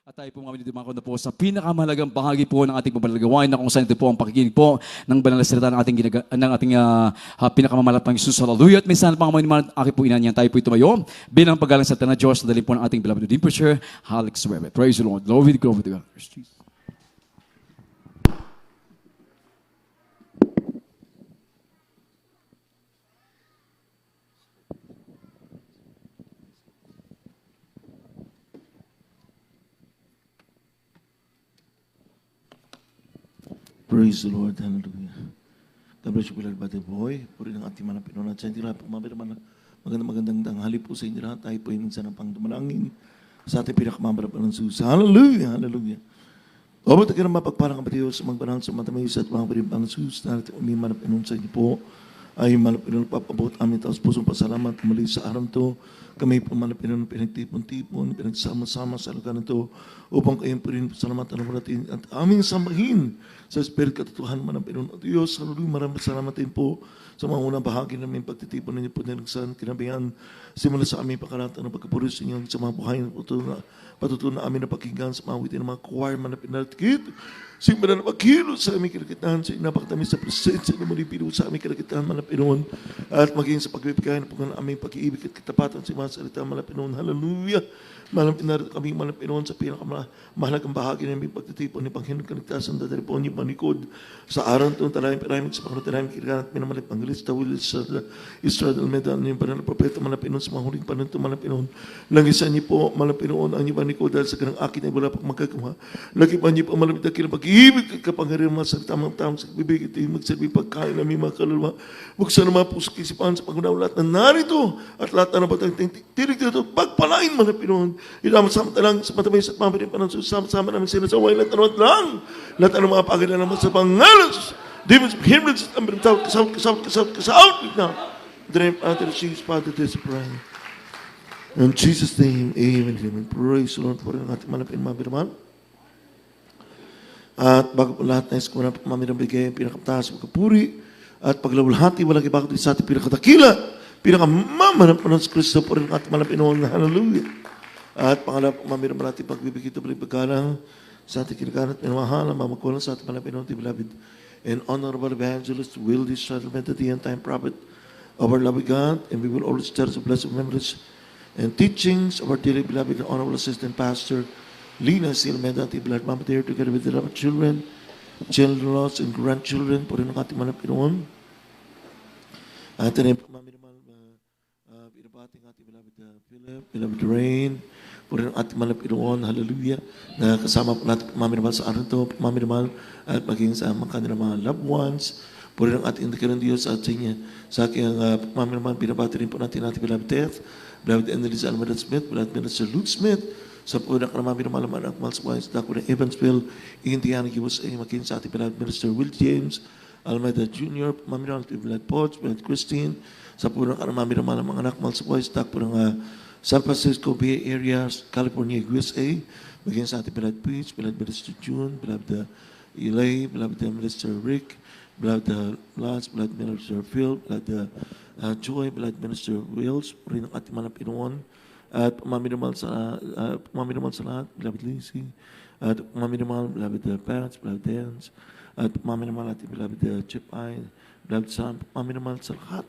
At tayo po mga minidumako na po sa pinakamahalagang bahagi po ng ating pamalagawain na kung saan ito po ang pakikinig po ng banal na salita ng ating pinakamamalatang Jesus. Hallelujah. At may sana pang mga aking po inanyan tayo po tumayo bilang paggalang sa tanah Diyos na dali po ng ating beloved Redeemer Preacher, Alex Rebe. Praise the Lord. Glory to God. Jesus. Praise the Lord. Hallelujah. God bless you, beloved Brother Boy. Puri ng ating mga Pinoon at sa hindi lahat po magandang tanghali po sa inyo lahat. Tayo po ay minsan ng pangdumalangin sa ating pinakamamarap ng Sus. Hallelujah. Hallelujah. O ba't ka na mapagparang kapatid sa magbanal sa matamayos at mga panimbang Sus na natin umimanap Pinoon sa inyo po ay manap Pinoon papabot amin taos pusong pasalamat muli sa araw to. Kami po manap Pinoon pinagtipon-tipon, pinagsama-sama sa lugar nito upang kayong po rin pasalamatan natin at aming sambahin sa Espiritu katotohanan manap Pinoon at Diyos. Hallelujah. Maraming salamat din po sa mga unang bahagi namin pagtitipon ninyo po nilagsan kinabihan simula sa aming pakaratan ng pagkapulis ninyo sa mga buhay na patutunan na amin na pakinggan sa mga witin ng mga choir manap Pinatkit. Simula na maghilo sa aming kinakitahan sa napakatamis sa presensya na malipino sa aming kinakitahan malapinon at maging sa pagbibigay na ng aming pag-iibig at katapatan sa mga salita malapinon. Hallelujah! Malapinar kami malapinon sa pinakamahalagang bahagi ng aming pagtitipon ni Panginoon Kaligtasan dadali po niyo manikod sa araw itong talayang piramid sa Panginoon talayang kinakanat minamalit Pangalista Willis sa Israel Almeida ng banal na propeta malapinon sa mga huling panunto malapinon. Langisan niyo po malapinon ang niyo manikod dahil sa kanang akin ay wala pang magkagawa. Lagi pa niyo po malamit na kinapag-ibig at kapangyarihan mga sa tamang sa bibig ito yung magsalbi pagkain namin mga kaluluwa. Buksan naman po sa kisipan sa pag-unaw lahat na narito at lahat na nabatang tinig dito pagpalain malapinon. Ilaman-sama talang sa matabay sa pamarin pa ng susama-sama namin sila sa walang tanawat lang. Lahat ng mga pagkala naman sa pangalas. Demons of hindrance and kasawt now. The name of the Jesus, Father, this prayer. In Jesus' name, amen. Amen. Praise the Lord for ang ating malapin mabiraman. At bago po lahat na isko na mamirang bigay ang pinakaptaas sa pagkapuri at paglawalhati walang ibakot sa ating pinakatakila pinakamamanap po ng Kristo po rin ang ating malapin. Hallelujah. At pangalawa po mamirang natin pagbibigay ito pagkagalang sa ating kinakanan at minamahal ang mamakulang sa ating malapin beloved and honorable evangelist will this settlement at the end time prophet of our loving God, and we will always cherish the blessed memories and teachings of our dearly beloved and honorable assistant pastor Lina Silmeda, ating beloved mama there together with the love of children, children-in-laws and grandchildren po rin ang ating malapin. At rin po mamiramang pinabating ating beloved Philip, beloved Rain, po rin ang ating malapin. Hallelujah. Na kasama po natin mamiramang sa araw ito, mamiramang at maging sa mga kanilang mga loved ones, po rin ang ating indikaran Diyos at sa inyo. Sa aking mamiramang pinabati rin po natin ating beloved Death, beloved Annalise Almeida Smith, beloved Minister Luke Smith, sa po na karamami ng malaman ang Malswise, dako ng Evansville, Indiana, USA, maging sa ating beloved Minister Will James, Almeida Jr., mami ng ating beloved Podge, beloved Christine, sa po na karamami ng mga anak Malswise, dako ng San Francisco Bay Area, California, USA, maging sa ating beloved Peach, beloved Minister June, beloved Eli, beloved Minister Rick, beloved Lance, beloved Minister Phil, beloved Joy, beloved Minister Wills, rin ang ating mga Pinoon, at pumaminamal sa lahat, beloved Lizzie, at pumaminamal, beloved parents, beloved Dance, at pumaminamal ating beloved Chip I, beloved Sam, pumaminamal sa lahat.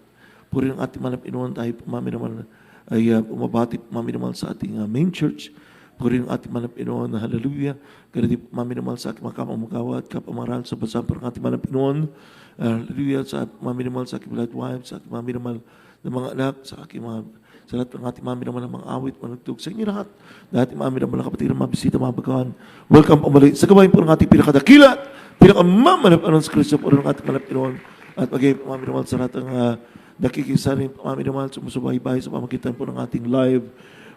Puri ang ating mga Pinoon tayo pumaminamal ay pumabati, pumaminamal sa ating main church. Puri ang ating mga Pinoon, hallelujah. Ganun din pumaminamal sa ating mga kapamagawa at kapamaral sa bansa ng ating mga Pinoon. Hallelujah, sa pumaminamal sa ating beloved wives, sa ating pumaminamal ng mga anak, sa aking mga sa lahat ng ating mami naman ng mga awit, managtug sa inyo lahat. Dahil mami naman ng kapatid ng mga bisita, mga bagawan. Welcome pumalik sa gawain po ng ating pinakadakila, pinakamamanap anong sa Kristo po ng ating malapinoon. At magay mami naman sa lahat ng nakikisa rin mami naman sumusubay-bahay sa pamagitan po ng ating live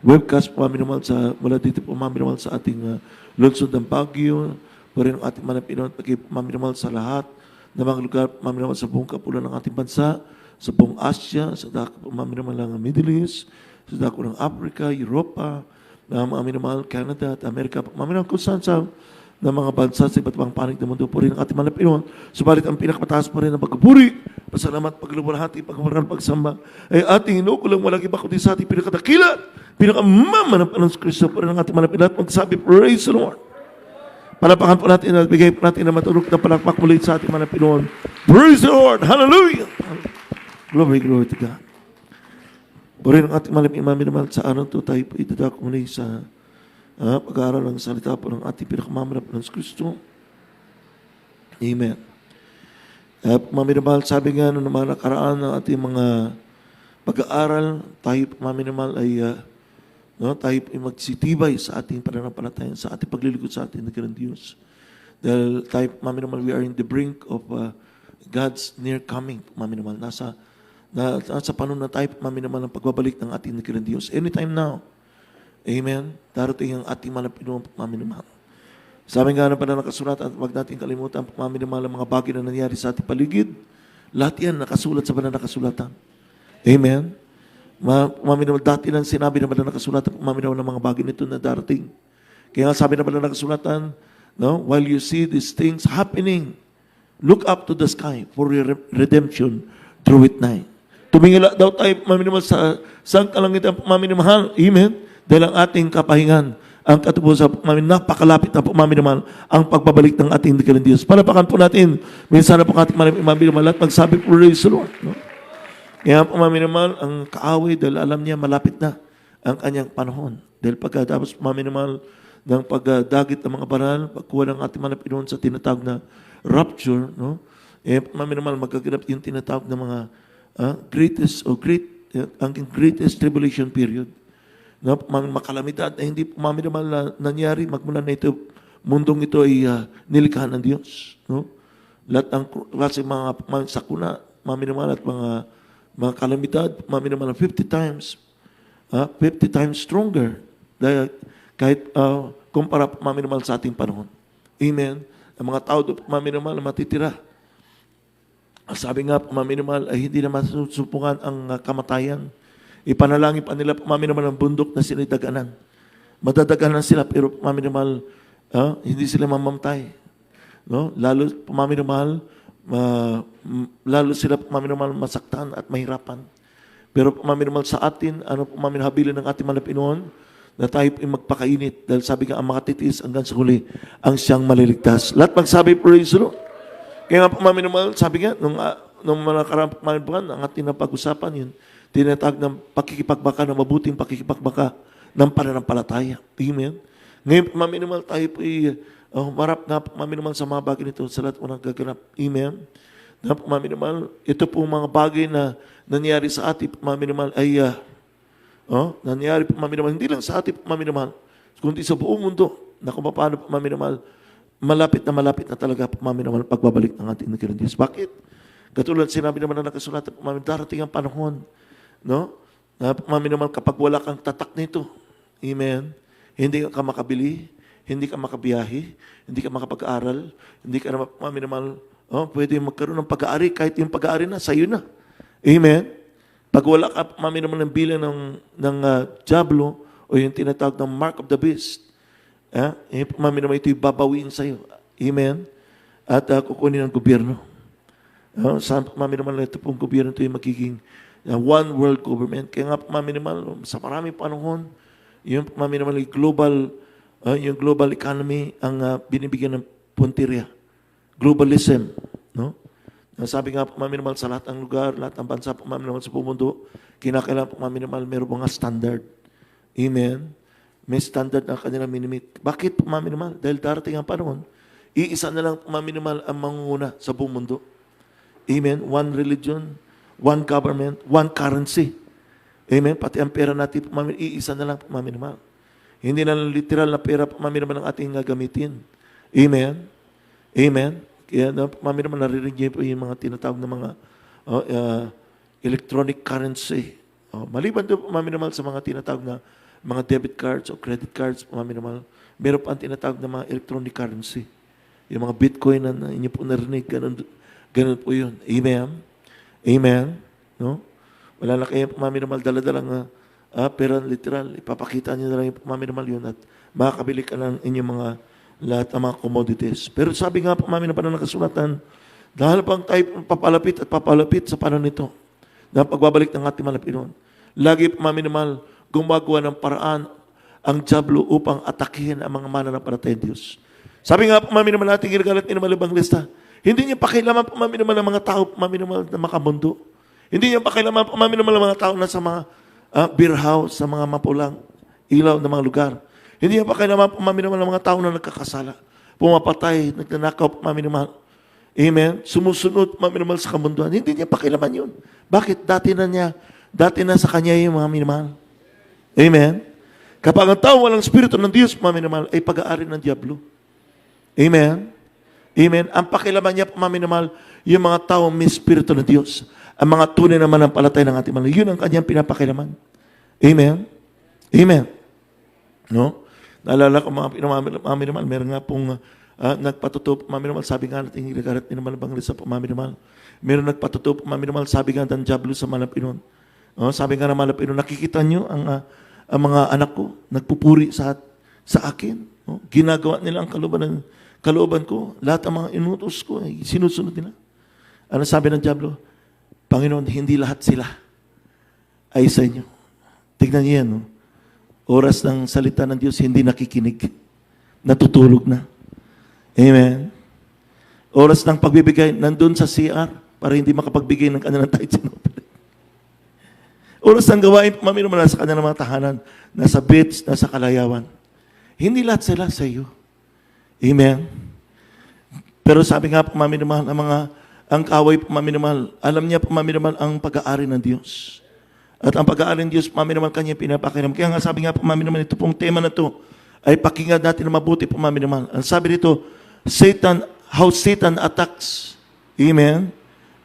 webcast po mami naman sa mula dito po mami naman sa ating lungsod ng Baguio, po rin ang ating malapinoon. Magay mami naman sa lahat ng mga lugar, mami naman sa buong kapulan ng ating bansa, sa buong Asia, sa dako mami naman lang ang Middle East, sa dako ng Africa, Europa, mami naman Canada at Amerika, mami naman kung saan sa ng mga bansa sa iba't ibang panig ng mundo. Purihin ang ating mga Pinoon. Subalit ang pinakamataas pa rin ang pagpupuri, pasalamat, pagluwalhati, pagkawaran, pagsamba ay ating inukulang walang iba kundi sa ating pinakadakilat, pinakamama ng Panginoon Kristo. Purihin ang ating mga Pinoon at magsabi, praise the Lord. Palapakan po natin at bigay po natin na matulog na palakpak muli sa ating mga Pinoon. Praise the Lord! Hallelujah! Glory, glory to God. Purihin ang ating mga minamahal sa araw to tayo po itadako muli sa pag-aaral ng salita po ng ating pinakamamanap ng Kristo. Amen. Maminamahal, sabi nga nung mga nakaraan ng ating mga pag-aaral, tayo po maminamahal ay tayo po ay magsitibay sa ating pananampalataya, sa ating paglilingkod sa ating nagkarang Diyos. Dahil tayo po maminamahal, we are in the brink of God's near coming. Maminamahal, nasa panahon na tayo po maminamahal ng pagbabalik ng ating nagkarang Diyos. Anytime now. Amen. Darating ang ating mga Pinoon pagmaminamahal. Sabi nga ng pananakasulatan at huwag natin kalimutan pagmaminamahal ang mga bagay na nangyari sa ating paligid. Lahat yan nakasulat sa pananakasulatan. Amen. Pagmaminamahal, dati lang sinabi ng pananakasulatan pagmaminamahal ng mga bagay nito na darating. Kaya nga sabi ng pananakasulatan, while you see these things happening, look up to the sky for your redemption through it night. Tumingala daw tayo pagmaminamahal sa sang kalangitan pagmaminamahal. Amen. Dahil ang ating kapahingan, ang katubusan sa napakalapit na po naman ang pagbabalik ng ating dikalang Diyos. Palapakan po natin, minsan na po ating naman at magsabi, praise the Lord. No? Kaya po naman ang kaaway dahil alam niya malapit na ang kanyang panahon. Dahil pagkatapos naman ng pagdagit ng mga banal, pagkuha ng ating mga Pinoon sa tinatawag na rapture, no? Naman magaganap yung tinatawag na mga greatest tribulation period. Na makalamidad na hindi naman nangyari magmula na ito, mundong ito ay nilikha ng Diyos. No? Lahat ng klase mga sakuna, naman at mga kalamidad, naman 50 times stronger dahil kahit kumpara naman sa ating panahon. Amen. Ang mga tao doon naman matitira. Sabi nga naman ay hindi na masusupungan ang kamatayan. Ipanalangin pa nila naman ang bundok na sinidaganan. Madadaganan sila pero naman hindi sila mamamtay. No? Lalo naman lalo sila naman masaktan at mahirapan. Pero naman sa atin, habilin ng ating mga Pinoon na tayo magpakainit dahil sabi nga ang makatitiis hanggang sa huli ang siyang maliligtas. Lahat magsabi, praise the Lord. Kaya nga naman, sabi nga, nung mga karampan, ang ating napag-usapan yun, tinatawag ng pakikipagbaka, ng mabuting pakikipagbaka ng pananampalataya. Amen? Ngayon, naman tayo po marap na naman sa mga bagay nito sa lahat ng gaganap. Amen? Naman, ito po mga bagay na nangyari sa atin, naman ay nangyari po naman, hindi lang sa atin, naman, kundi sa buong mundo, na kung paano naman, malapit na talaga naman pagbabalik ng ating nagkaroon Diyos. Bakit? Katulad sinabi naman na nakasulatan, darating ang panahon, no? Naman kapag wala kang tatak nito, amen, hindi ka makabili, hindi ka makabiyahe, hindi ka makapag-aral, hindi ka naman, pwede magkaroon ng pag-aari, kahit yung pag-aari na, sa'yo na. Amen? Pag wala ka naman ng bilang ng Diablo, o yung tinatawag ng mark of the beast, naman ito'y babawiin sa'yo. Amen? At kukunin ng gobyerno. Naman ito pong gobyerno ito'y magiging one world government. Kaya nga naman sa maraming panahon, yung naman yung global economy ang binibigyan ng punteriya. Globalism. No? Sabi nga naman sa lahat ng lugar, lahat ng bansa naman sa mundo, kinakailangan naman mayroong mga standard. Amen? May standard na kanilang minimit. Bakit naman? Dahil darating ang panahon, iisa na lang naman ang mangunguna sa buong mundo. Amen? One religion, one government, one currency. Amen? Pati ang pera natin, iisa na lang naman. Hindi na literal na pera naman ang ating gamitin. Amen? Amen? Kaya naman naririnig niyo po yung mga tinatawag na mga electronic currency. Maliban doon naman sa mga tinatawag na mga debit cards o credit cards, naman, meron pa ang tinatawag na mga electronic currency. Yung mga Bitcoin na inyo po narinig, ganun po yun. Amen? Amen? No? Wala na kayo naman dala-dalang pera literal. Ipapakita niyo na lang yung naman yun at makakabili ka ng inyong mga lahat ng mga commodities. Pero sabi nga po namin na panahon ng kasulatan, dahil pang tayo papalapit at papalapit sa panahon nito, na pagbabalik ng ating mga Pinoon, lagi po namin naman gumagawa ng paraan ang diablo upang atakihin ang mga mananampalatayang Diyos. Sabi nga po namin naman natin ginagalit ni naman Evangelista, hindi niya pakialaman po namin naman ang mga tao po namin naman na makamundo. Hindi niya pakialaman po namin naman ang mga tao na sa mga beer house, sa mga mapulang ilaw na mga lugar. Hindi niya pakialaman po namin naman ang mga tao na nagkakasala, pumapatay, nagnanakaw po namin naman. Amen? Sumusunod maminomahal sa kamunduan. Hindi niya pakilaman yun. Bakit? Dati na sa kanya yung mga minamahal. Amen? Kapag ang tao walang spirito ng Diyos, maminamahal, ay pag-aari ng Diablo. Amen? Amen? Ang pakilaman niya, maminamahal, yung mga tao may spirito ng Diyos. Ang mga tunay naman ang palatay ng ating mahal. Yun ang kanyang pinapakilaman. Amen? Amen? No? Naalala ko mga pinamaminamahal, meron nga pong nagpatutup, maminamal, sabi nga natin, ginagarat ni naman ang Bangladesh sa maminamal. Meron nagpatutup, maminamal, sabi nga ng Diablo sa Malapinon. Sabi nga ng Malapinon, nakikita nyo ang mga anak ko, nagpupuri sa akin. Ginagawa nila ang kalooban ko. Lahat ng mga inutos ko, sinusunod nila. Ano sabi ng Diablo? Panginoon, hindi lahat sila ay sa inyo. Tignan niyo yan, no? Oras ng salita ng Diyos, hindi nakikinig. Natutulog na. Amen. Oras ng pagbibigay, nandun sa CR para hindi makapagbigay ng kanilang tithes and offering. Oras ng gawain, maminumala sa kanilang mga tahanan, nasa beach, nasa kalayawan. Hindi lahat sila sa iyo. Amen. Pero sabi nga po, maminumahal, ang kaway po, maminumahal, alam niya po, maminumahal, ang pag-aari ng Diyos. At ang pag-aari ng Diyos, maminumahal, kanya pinapakiram. Kaya nga sabi nga po, maminumahal, ito pong tema na to ay pakinggan natin na mabuti po, maminumahal. Ang sabi dito, how Satan attacks, amen,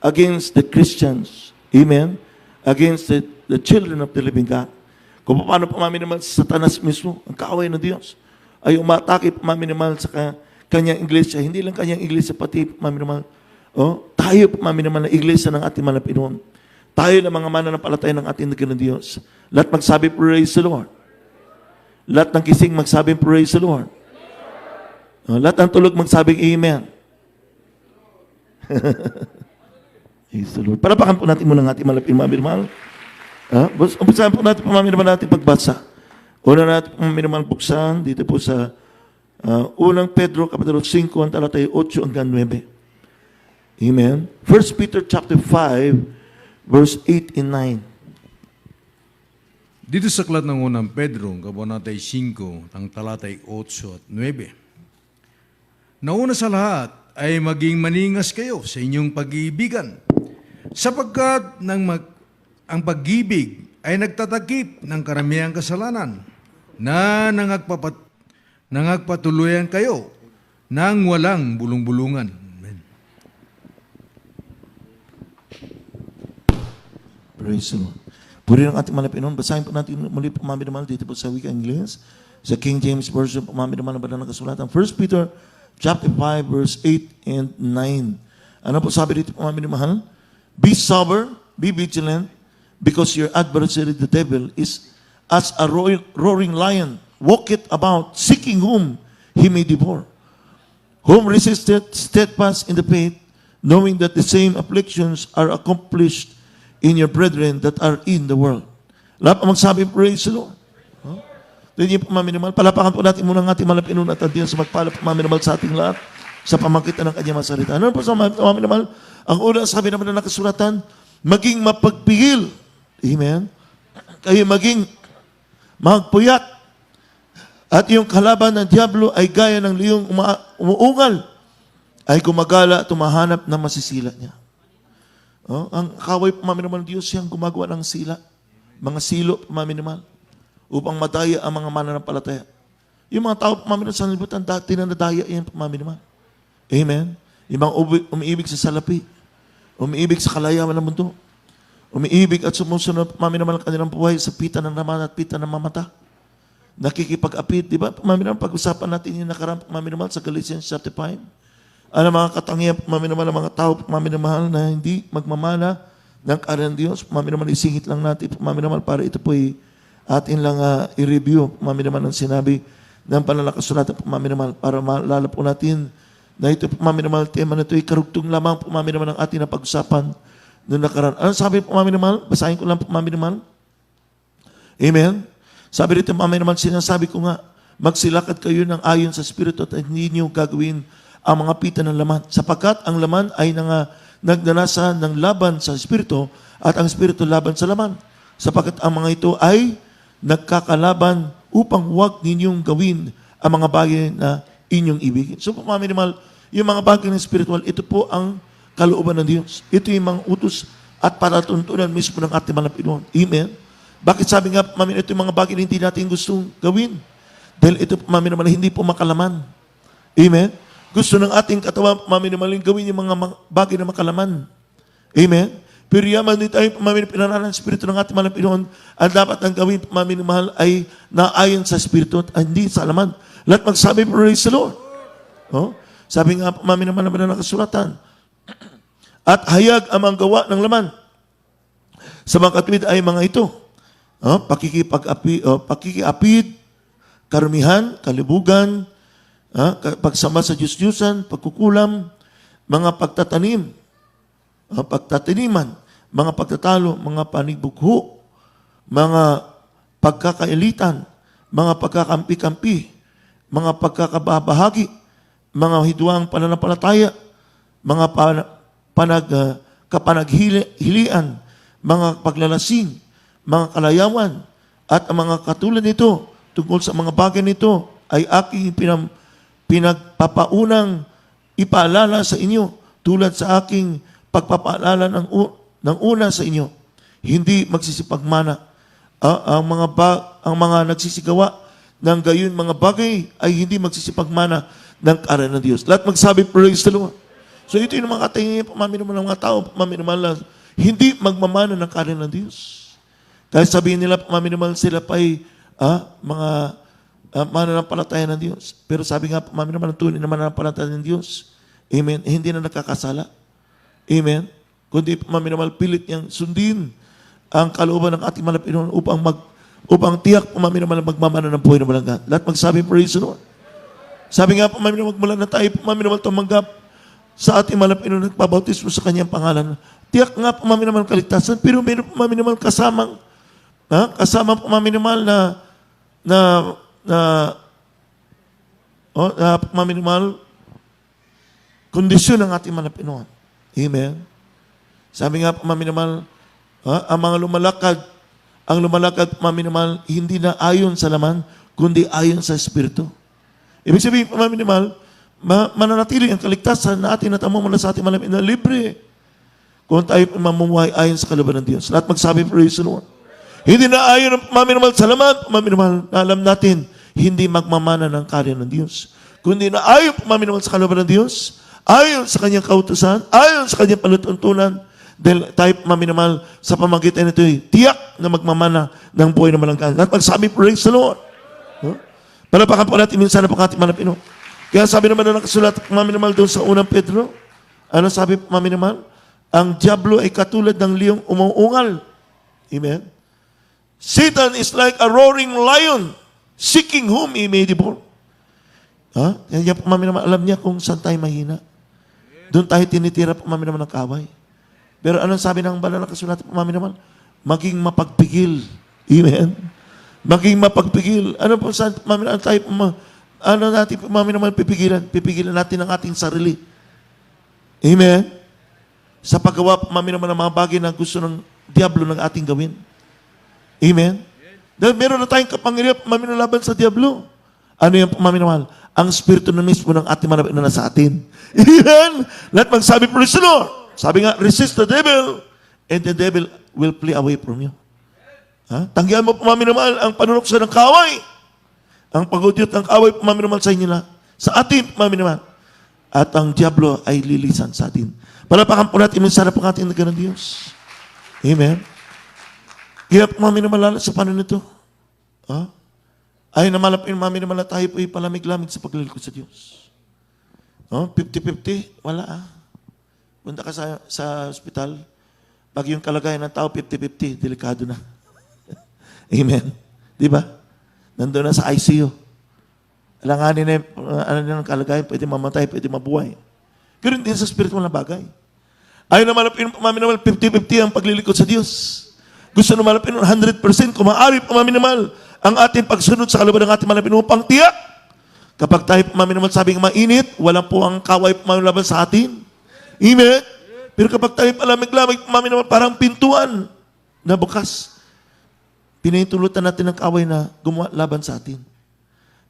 against the Christians, amen, against the children of the living God. Kung paano po naman sa Satanas mismo, ang kaaway ng Diyos, ay umatake po naman sa kanyang iglesia. Hindi lang kanyang iglesia, pati po naman, tayo po naman na iglesia ng ating mga Pinoon. Tayo na mga mananampalataya ng ating ng Diyos. Lahat magsabi, praise the Lord. Lahat ng kising magsabi, praise the Lord. Lahat ng tulog magsabing amen. Praise the Lord. Parapakan po natin muna ng ating malapit mga umpisahan po natin pamaminaman natin pagbasa. Una natin pamaminaman buksan dito po sa unang Pedro, Kapitulo 5, ang talatay 8 hanggang 9. Amen. 1 Peter chapter 5, verse 8 and 9. Dito sa aklat ng unang Pedro, kabanatay 5, ang talatay 8 at 9. Nauna sa lahat ay maging maningas kayo sa inyong pag-iibigan, sapagkat ang pag-ibig ay nagtatakip ng karamihang kasalanan na nangagpatuluyan kayo ng walang bulong-bulungan. Amen. Praise the Lord. Puri ng ating malapinon. Basahin po natin muli po mamidamal dito po sa wika Ingles. Sa King James Version po mamidamal na ba na kasulatan. 1 Peter chapter 5, verse 8 and 9. Ano po sabi dito po mamidamal? Be sober, be vigilant, because your adversary the devil is as a roaring lion, walketh about, seeking whom he may devour. Whom resisted steadfast in the faith, knowing that the same afflictions are accomplished in your brethren that are in the world. Lahat ang magsabi, praise the Lord. Hindi po maminimal. Palapakan po natin muna ng ating malapinon at ang Diyos magpala po maminimal sa ating lahat sa pamangkitan ng kanyang masalita. Ano po sa maminimal? Ang una, sabi naman na nakasulatan, maging mapagpigil. Amen? Kayo maging magpuyat. At yung kalaban ng Diablo ay gaya ng liyong umuungal, ay gumagala at tumahanap na masisila niya. Ang kaway po maminimal ng Diyos siyang gumagawa ng sila. Mga silo po maminimal upang madaya ang mga mananampalataya. Yung mga tao pamaminimal sa libutan, dati na nadaya yan pamaminimal. Amen? Yung mga umiibig sa salapi, umiibig sa kalayawan ng mundo, umiibig at sumusunod pamaminimal ang kanilang buhay sa pita ng naman at pita ng mamata. Nakikipag-apit, di ba? Pamaminimal, pag-usapan natin yung nakarang pamaminimal sa Galatians chapter 5. Ano mga katangian pamaminimal ng mga tao pamaminimal na hindi magmamana ng karang Diyos, pamaminimal isingit lang natin pamaminimal para ito po'y atin lang i-review, mami naman ang sinabi ng panalakasulatan po, mami naman, para maalala po natin na ito po, mami naman, tema na ito ay karugtong lamang po, mami naman, ang ating napag-usapan noong nakaraan. Ano sabi po, mami naman? Basahin ko lang po, mami naman. Amen? Sabi rito, mami naman, sinasabi ko nga, magsilakad kayo ng ayon sa Espiritu at hindi niyo gagawin ang mga pita ng laman. Sapagkat ang laman ay nagdanasa ng laban sa Espiritu at ang Espiritu laban sa laman. Sapagkat ang mga ito ay nagkakalaban upang huwag ninyong gawin ang mga bagay na inyong ibigin. So, mami naman, yung mga bagay ng spiritual, ito po ang kalooban ng Diyos. Ito yung mga utos at palatuntunan mismo ng ating mga Pinoon. Amen? Bakit sabi nga, mami, ito yung mga bagay na hindi natin gustong gawin? Dahil ito, mami naman, hindi po makalaman. Amen? Gusto ng ating katawan, mami naman, gawin yung mga bagay na makalaman. Amen? Pero yaman din tayo, mami, pinaralan ng Espiritu ng ating mga Pinoon, ang dapat ang gawin, mami mahal, ay naayon sa Espiritu at hindi sa alaman. Lahat magsabi, praise the Lord. Oh? Sabi nga, mami naman na nakasulatan. At hayag ang mga gawa ng laman. Sa mga katuwid ay mga ito. Oh? Pakikiapid, karumihan, kalibugan, pagsama sa Diyos-Diyusan, pagkukulam, mga pagtatanim, pagtataniman, mga pagtatalo, mga panibugho, mga pagkakailitan, mga pagkakampi-kampi, mga pagkakababahagi, mga hidwang pananampalataya, mga kapanaghilian, mga paglalasing, mga kalayawan, at ang mga katulad nito, tungkol sa mga bagay nito, ay aking pinagpapaunang ipaalala sa inyo, tulad sa aking pagpapaalala ng una sa inyo. Hindi magsisipagmana. Ang mga nagsisigawa ng gayon mga bagay ay hindi magsisipagmana ng karan ng Diyos. Lahat magsabi, praise the Lord. So ito yung mga katingin, pamami naman ng mga tao, pamami naman hindi magmamana ng karan ng Diyos. Kahit sabihin nila, pamami naman sila pa'y mga mananampalataya ng Diyos. Pero sabi nga, pamami naman ang tunay na mananampalataya ng Diyos. Amen. Hindi na nakakasala. Amen. Kundi pamami naman pilit niyang sundin ang kalooban ng ating mga Pinoon upang tiyak pamami naman magmamana ng buhay na malanggan. Lahat magsabi, praise the Lord. Sabi nga, pamami naman magmula na tayo, pamami naman tumanggap sa ating mga Pinoon nagpabautismo sa kanyang pangalan. Tiyak nga pamami naman kaligtasan, pero mayroon pamami naman kasamang pamami naman pamami naman kondisyon ng ating mga Pinoon. Amen. Sabi nga pamami naman, ang mga lumalakad, pamami naman, hindi na ayon sa laman, kundi ayon sa Espiritu. Ibig sabihin, pamami naman, mananatili ang kaligtasan na ating natamo mula sa ating malamig na libre. Kung tayo mamumuhay ayon sa kalooban ng Diyos. Lahat magsabi, praise the Lord. Hindi na ayon ang pamami naman sa laman, pamami naman, na alam natin, hindi magmamana ng karya ng Diyos. Kundi na ayon pamami naman sa kalooban ng Diyos, ayon sa kanyang kautusan, ayon sa kanyang palutuntunan, dahil tayo pamaminamal sa pamagitan nito tiyak na magmamana ng buhay na malanggan. At magsabi, praise the Lord. Palapakan po natin minsan na pang ating mga Pinoon. Kaya sabi naman na nakasulat, pamaminamal doon sa unang Pedro, ano sabi pamaminamal? Ang diablo ay katulad ng liyong umuungal. Amen? Satan is like a roaring lion, seeking whom he may devour. Kaya pamaminamal, alam niya kung saan tayo mahina. Doon tayo tinitira pamaminamal ng kaway. Pero anong sabi ng banal na kasulatan, pamami naman? Maging mapagpigil. Amen? Maging mapagpigil. Ano po saan, pamami naman tayo, ano natin, pamami naman pipigilan? Pipigilan natin ang ating sarili. Amen? Sa paggawa, pamami naman ng mga bagay na gusto ng diablo ng ating gawin. Amen? Dahil meron na tayong kapangyarihan, pamami na laban sa diablo. Ano yung pamami naman? Ang spirito na mismo ng ating manapit na nasa atin. Amen? Lahat magsabi, praise the Lord. Sabi nga, resist the devil, and the devil will flee away from you. Tanggihan mo, pamaminamal, ang panunokso ng kaway. Ang pagudyot ng kaway, pamaminamal sa inyo na. Sa atin, pamaminamal. At ang diablo ay lilisan sa atin. Palapakan po natin, minsan na pang ating nagka ng Diyos. Amen. Kaya pamaminamal sa paano nito. Ay namalapin, pamaminamal tayo po ipalamig-lamig sa paglalakad sa Diyos. 50-50, wala Punta ka sa ospital, pag yung kalagayan ng tao, 50-50, delikado na. Amen. Di ba? Nandun na sa ICU. Alanganin na ano na ng kalagayan, pwede mamatay, pwede mabuhay. Ganoon din sa spiritual na bagay. Ayaw na malapin, paminamahal, 50-50 ang paglilingkod sa Diyos. Gusto na malapin 100%, kung maaari paminamahal ang ating pagsunod sa kalooban ng ating malapin upang tiyak. Kapag tayo paminamahal sabing mainit, walang po ang kaway paminamahal sa atin. Amen? Pero kapag tayo palamig-lamig paminamahal, parang pintuan na bukas. Pinahintulutan natin ng kaway na gumawa laban sa atin.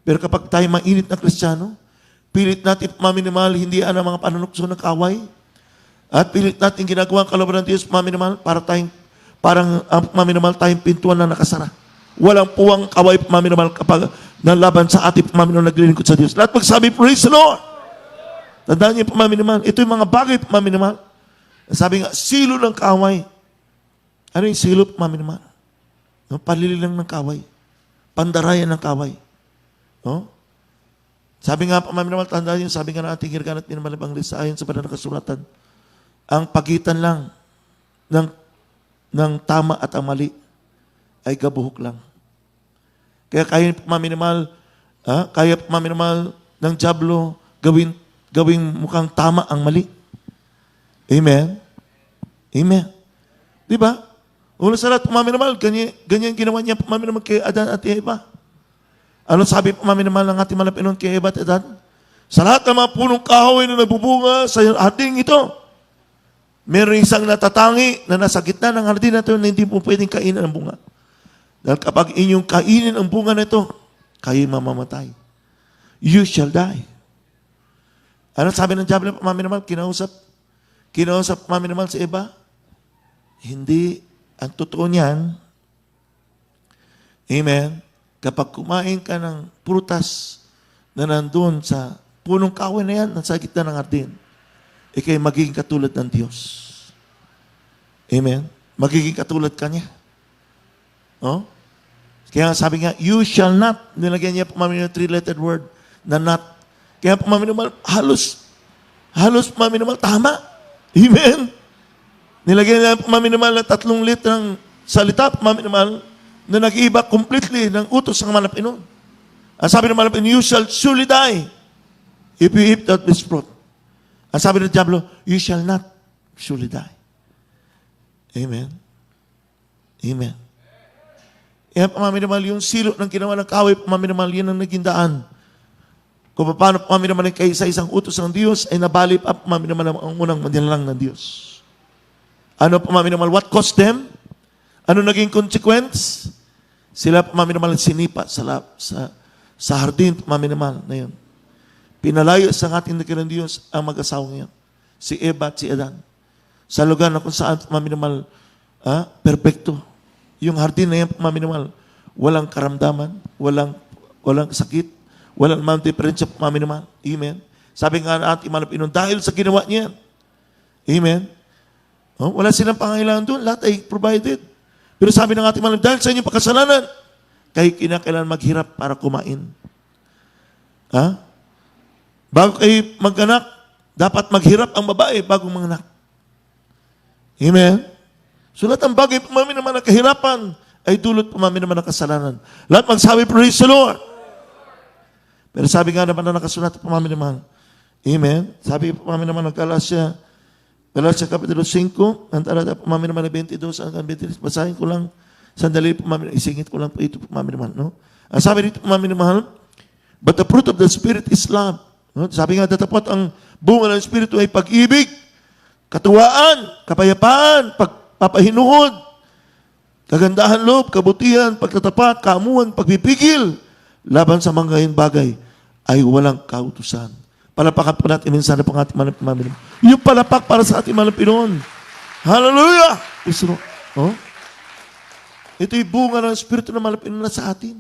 Pero kapag tayo mainit na Kristiyano, pilit natin paminamahal, hindi ang mga panunukso ng kaway. At pilit natin ginagawa ang kalooban ng Diyos paminamahal para tayong parang ang paminamahal tayong pintuan na nakasara. Walang puwang kaway paminamahal kapag nalaban sa ating paminamahal naglilingkod sa Diyos. Lahat magsabi, praise the Lord! Tandaan niyo paminamahal. Ito yung mga bagay paminamahal. Sabi nga, silo ng kaway. Ano yung silo paminamahal? No? Palililang ng kaway. Pandarayan ng kaway. No? Sabi nga paminamahal, tandaan niyo, sabi nga na ating hirgan at minamalabang lisa ayon sa banal na kasulatan, ang pagitan lang ng tama at ang mali ay gabuhok lang. Kaya kaya paminamahal ng dyablo gawing mukhang tama ang mali. Amen? Amen. Di ba? Una sa lahat, paminamahal, ganyan ginawa niya paminamahal kay Adan at Eva. Ano sabi paminamahal ng ating malapinon kay Eva at Adan? Sa lahat ng mga punong kahoy na nagbubunga sa ating ito, meron isang natatangi na nasa gitna ng hardin na ito na hindi po pwedeng kainin ang bunga. Dahil kapag inyong kainin ang bunga na ito, kayo mamamatay. You shall die. Ano sabi ng Diablo paminamahal? Kinausap paminamahal si Eva? Hindi. Ang totoo niyan, amen, kapag kumain ka ng prutas na nandun sa punong kahoy na yan, nasa gitna ng hardin, ikay magiging katulad ng Diyos. Amen? Magiging katulad ka niya. Oh? Kaya sabi nga, you shall not, nilagyan niya paminamahal 3-lettered word na not. Kaya paminamahal, halos paminamahal, tama. Amen? Nilagyan niya paminamahal na 3 litrang salita, paminamahal, na nag-iiba completely ng utos ng malapinon. Ang sabi ng malapinon, you shall surely die if you eat that this fruit. Ang sabi ng Diablo, you shall not surely die. Amen? Amen. Kaya paminamahal, yung silo ng ginawa ng kaway, paminamahal, yan ang naging daan. Kung paano paminamahal kay isa-isang utos ng Diyos, ay nabalip up paminamahal ang unang manilang ng Diyos. Ano paminamahal? What cost them? Ano naging consequence? Sila paminamahal sinipa sa hardin paminamahal na yun. Pinalayo sa ating nakilang Diyos ang mag-asawang yan. Si Eva at si Adan. Sa lugar na kung saan paminamahal, perfecto. Yung hardin na yan paminamahal, walang karamdaman, walang sakit, walang mang diferensya paminamahal. Amen. Sabi nga na ating malapinon, dahil sa ginawa niya. Amen. Oh, wala silang pangailangan doon, lahat ay provided. Pero sabi ng ating malapinon, dahil sa inyong pagkasalanan, kayo kinakailangan maghirap para kumain. Bago kayo mag-anak, dapat maghirap ang babae bago manganak. Amen? So lahat ang bagay pumami naman ng kahirapan ay dulot pumami naman ng kasalanan. Lahat magsabi, praise the Lord. Pero sabi nga naman na nakasulat pumami naman. Amen? Sabi pumami naman ng Galatia Kapitulo 5, ang talata pumami naman ng 22 hanggang 23. Basahin ko lang, sandali pumami, isingit ko lang po ito pumami naman. No? Ang sabi dito pumami naman, but the fruit of the Spirit is love. No? Sabi nga, datapot ang bunga ng Espiritu ay pag-ibig, katuwaan, kapayapaan, pagpapahinuhod, kagandahan loob, kabutihan, pagtatapat, kaamuan, pagpipigil, laban sa mga ngayong bagay ay walang kautusan. Palapakan po natin minsan na pang ating malapinon. Yung palapak para sa ating malapinon. Hallelujah! Oh? Ito'y bunga ng Espiritu na malapinon na sa atin.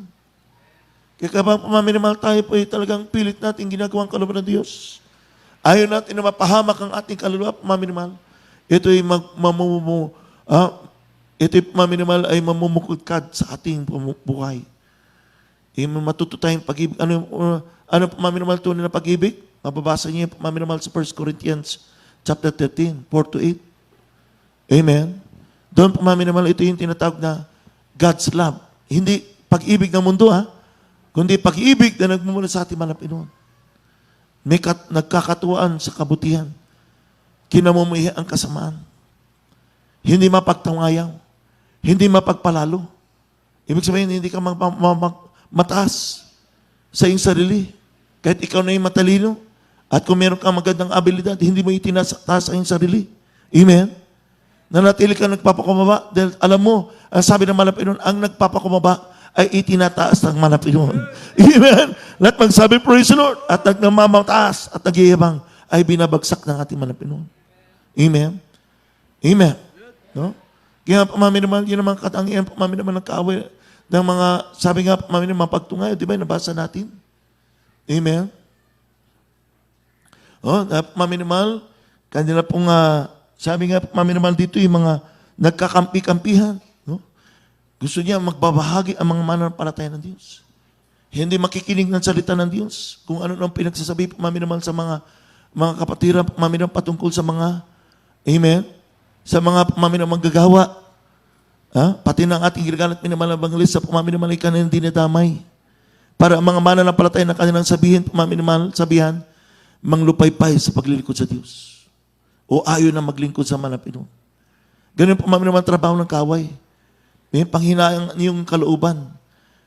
Kaya kapag pamaminamahal tayo po ay talagang pilit natin ginagawang kalooban ng Diyos. Ayaw natin na mapahamak ang ating kaluluwa pamaminamahal. Ito'y pamaminamahal ay mamumukudkad sa ating buhay. Matuto tayong pag-ibig. Ano pamaminamahal tunay na pag-ibig? Mababasa niyo pamaminamahal sa 1 Corinthians chapter 13, 4-8. Amen? Doon pamaminamahal, ito yung tinatawag na God's love. Hindi pag-ibig ng mundo, kundi pag-ibig na nagmumula sa ating mga Pinoon. May nagkakatuwaan sa kabutihan. Kinamumuhi ang kasamaan. Hindi mapagtangayaw. Hindi mapagpalalo. Ibig sabihin, hindi ka mataas sa iyong sarili. Kahit ikaw na yung matalino. At kung meron kang magandang abilidad, hindi mo itinataas ang iyong sarili. Amen? Nanatili ka nagpapakumaba dahil alam mo, ang sabi ng Malapinon, ang nagpapakumaba ay itinataas ng Malapinon. Amen? Lahat magsabi, praise the Lord, at nagmamataas at nagyayabang ay binabagsak ng ating Malapinon. Amen? Amen? No? Kaya pamami naman, yun naman katangian, pamami naman ng kaaway ng mga, sabi nga, pamami naman pagtungay, di ba, nabasa natin? Amen? Oh, pamami naman, kanila pong, sabi nga, pamami naman dito, yung mga nagkakampi-kampihan, no? Gusto niya magbabahagi ang mga mananampalataya ng Diyos. Hindi makikinig ng salita ng Diyos. Kung ano nang pinagsasabi, pamami naman sa mga kapatiran, pamami naman patungkol sa mga, amen? Sa mga pamami naman gagawa, pati ng ating ginagalat minamalabang list sa pamami naman ay kanilang dinadamay. Para ang mga mananampalataya na kanilang sabihin, pamami naman sabihan, manglupaypay sa paglilingkod sa Diyos. O ayaw na maglingkod sa Malapinon. Ganun pamami naman trabaho ng kaway. May panghinaan yung kalooban.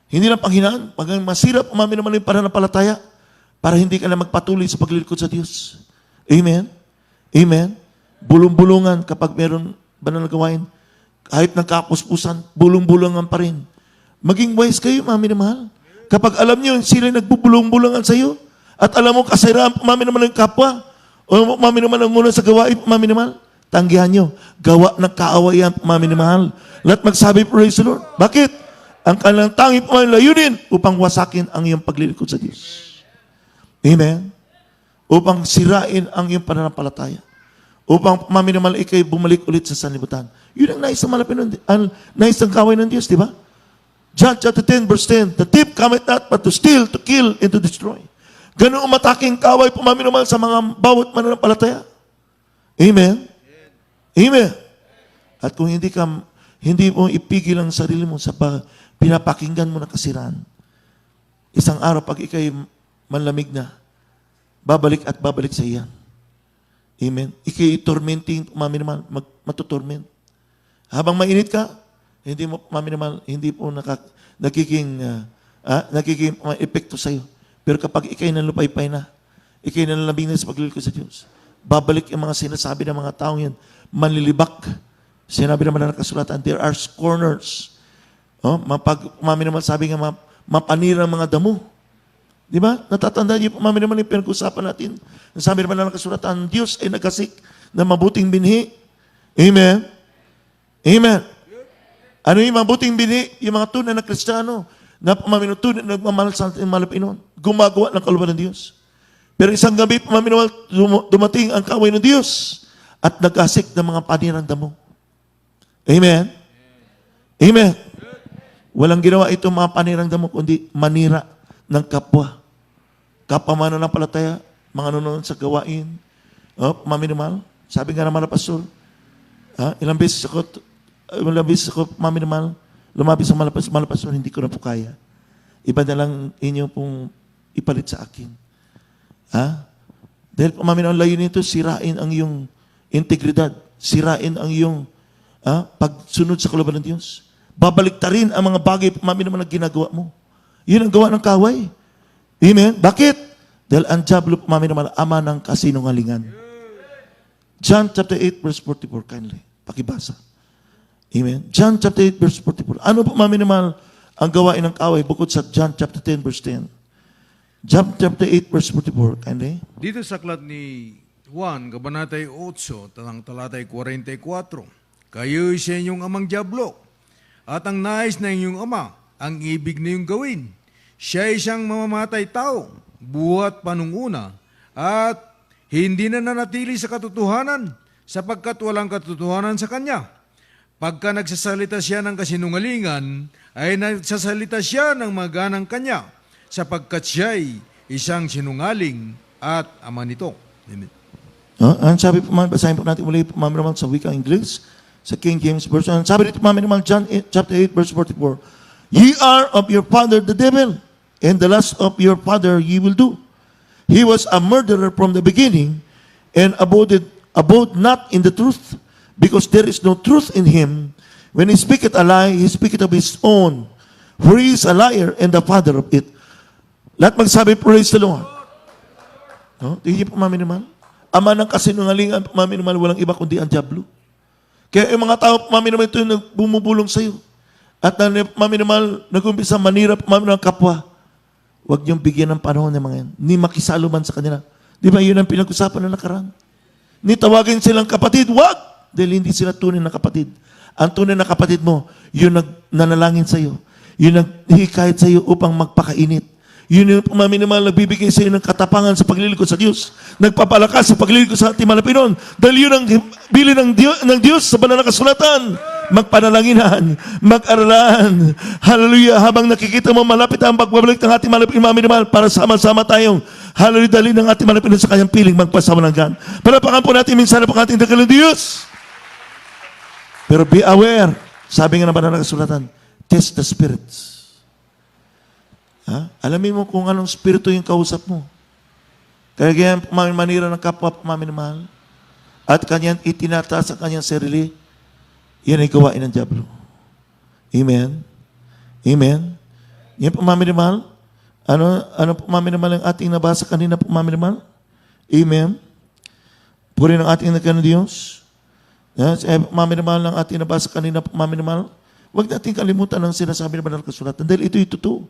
Hindi lang panghinaan, pag masira pamami naman yung pananampalataya para hindi ka na magpatuloy sa paglilingkod sa Diyos. Amen? Amen? Bulong-bulungan kapag meron banal na gawain. Kahit nagkapuspusan, bulong-bulungan pa rin. Maging wise kayo, mami na mahal. Kapag alam nyo, sila nagbubulong-bulungan sa iyo, at alam mo, kasiraan, mami naman ng kapwa, o mami naman ang muna sa gawain, mami na mahal, tanggihan nyo, gawa ng kaawayan, mami na mahal. Lahat magsabi, praise the Lord. Bakit? Ang kanilang tangi po ay layunin upang wasakin ang iyong paglilingkod sa Diyos. Amen? Upang sirain ang iyong pananampalataya. Upang mami naman ikay bumalik ulit sa sanlibutan. Yun ang nais ng Malapinon, ang nais ng kaway ng Diyos, di ba? John chapter 10 verse 10, the thief cometh not but to steal, to kill, and to destroy. Ganun umataking kaway pumami naman sa mga bawat mananampalataya. Amen? Amen? At kung hindi mo ipigil ang sarili mo sa pinapakinggan mo na kasiraan, isang araw pag ikay manlamig na, babalik at babalik sa iyan. Amen. Iki-tormenting, mami naman, matutorment. Habang mainit ka, hindi mo, mami naman, hindi po nagiging epekto sa'yo. Pero kapag ikay nalupaypay na, ikay nalalabing na sa paglilingkod sa Diyos, babalik yung mga sinasabi ng mga taong yan, manlilibak. Sinabi naman na nakasulatan, there are scorners. Mami naman sabi nga, mapanira ang mga damo. Di ba? Natatandaan niyo po, mami naman yung pinag-usapan natin. Sabi naman na nakasulatan, Diyos ay nagkasik na mabuting binhi. Amen? Amen. Ano yung mabuting binhi? Yung mga tunay na Kristiyano na pamaminutun na nagmamahal sa ating Malapinon. Gumagawa ng kalooban ng Diyos. Pero isang gabi, pamaminawal, dumating ang kaway ng Diyos at nagkasik ng mga panirang damo. Amen? Amen. Walang ginawa itong mga panirang damo kundi manira ng kapwa. Kapamana ng palataya, mga nanonood sa gawain, maminimahal. Sabi nga naman na pastor, ilang beses ako, maminimahal, lumapis sa malapastor, hindi ko na po kaya. Iba na lang inyo pong ipalit sa akin. Dahil maminimahal, layo nito, sirain ang iyong integridad, sirain ang iyong pagsunod sa kalooban ng Diyos. Babaliktarin ang mga bagay, maminimahal, na ginagawa mo. Yun ang gawa ng kaway. Amen? Bakit? Dahil ang diablo, mami naman, ama ng kasinungalingan. John chapter 8 verse 44, kindly. Pakibasa. Amen? John chapter 8 verse 44. Ano po, mami naman, ang gawain ng kaway bukod sa John chapter 10 verse 10? John chapter 8 verse 44, kindly. Dito sa aklat ni Juan, Kabanatay 8, talatay 44, kayo'y sa inyong amang diablo, at ang nais na inyong ama, ang ibig na iyong gawin. Siya ay isang mamamatay tao, buhat panunguna, at hindi na nanatili sa katotohanan, sapagkat walang katotohanan sa kanya. Pagka nagsasalita siya ng kasinungalingan, ay nagsasalita siya ng maganang kanya, sapagkat siya ay isang sinungaling at ama nito. Amen. Ang sabi po, basahin po natin muli po, mami naman, sa wikang English, sa King James Version. Sabi dito, mami naman, John 8, chapter 8, verse 44, Ye are of your father the devil, and the lust of your father ye will do. He was a murderer from the beginning, and abode not in the truth, because there is no truth in him. When he speaketh a lie, he speaketh of his own, for he is a liar and the father of it. Lahat magsabi, praise the Lord. No? Tingin po, mami naman. Ama ng kasinungalingan, mami naman, walang iba kundi ang diablo. Kaya yung mga tao, mami naman, ito yung bumubulong sa iyo. At mami naman, nag-umpisa manira, mami naman, kapwa. Huwag niyong bigyan ng panahon ng mga yan. Ni makisalo man sa kanila. Di ba yun ang pinag-usapan na nakaraan? Ni tawagin silang kapatid, wag! Dahil hindi sila tunay na kapatid. Ang tunay na kapatid mo, yun nanalangin sa iyo. Yun naghihikayat sa iyo upang magpakainit. Yun yung pamaminimal nagbibigay sa iyo ng katapangan sa paglilingkod sa Diyos. Nagpapalakas sa paglilingkod sa ating malapinon. Dahil yun ang bili ng Diyos sa banal na kasulatan. Magpanalanginan, mag-aralan. Hallelujah. Habang nakikita mo malapit ang pagbabalik ng ating malapinon para sama-sama tayong hallelujah, dali ng ating malapinon sa kanyang piling magpasamalanggan. Palapakan po natin minsan po ang ating dakilang Diyos. Pero be aware. Sabi nga ng banal na kasulatan, test the spirits. Ha? Alamin mo kung anong spirito yung kausap mo. Kaya ganyan manira ng kapwa pamaminamahal at kanyang itinataas sa kanyang sarili, yan ay gawain ng diablo. Amen? Amen? Yan pamaminamahal. Ano pamaminamahal ang ating nabasa kanina pamaminamahal? Amen? Puri ng ating nagkanong Diyos. Pamaminamahal ng ating nabasa kanina pamaminamahal. Huwag natin kalimutan ang sinasabi ng banal na kasulatan dahil ito'y totoo.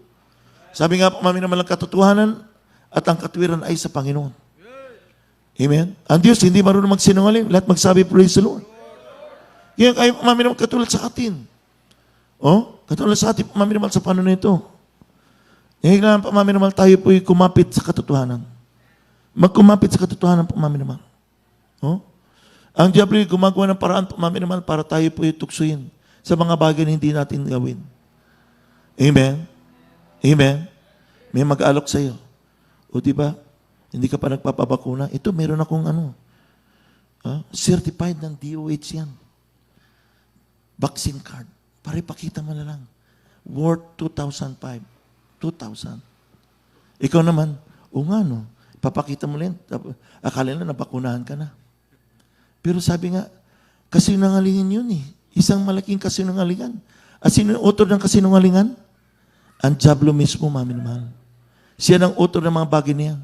Sabi nga po, mami naman ang katotohanan at ang katwiran ay sa Panginoon. Amen? Ang Diyos hindi marunong magsinungaling. Lahat magsabi, praise the Lord. Kaya kayo, mami naman, katulad sa atin. Oh? Katulad sa atin, mami naman, sa paano na ito. Kailangan pa, mami naman, tayo po'y kumapit sa katotohanan. Magkumapit sa katotohanan po, mami naman. Oh? Ang diablo ay gumagawa ng paraan po, mami naman, para tayo po'y tuksuin sa mga bagay na hindi natin gawin. Amen? Amen? May mag-alok sa iyo. O di ba? Hindi ka pa nagpapabakuna. Ito, meron akong certified ng DOH yan. Vaccine card. Para ipakita mo na lang. Worth 2,005. 2,000. Ikaw naman, o nga no, papakita mo lang. Akala na nabakunahan ka na. Pero sabi nga, kasinungalingan yun eh. Isang malaking kasinungalingan. At sino yung author ng kasinungalingan? Ang diablo mismo, mami na mahal. Siya ang author ng mga bagay niya.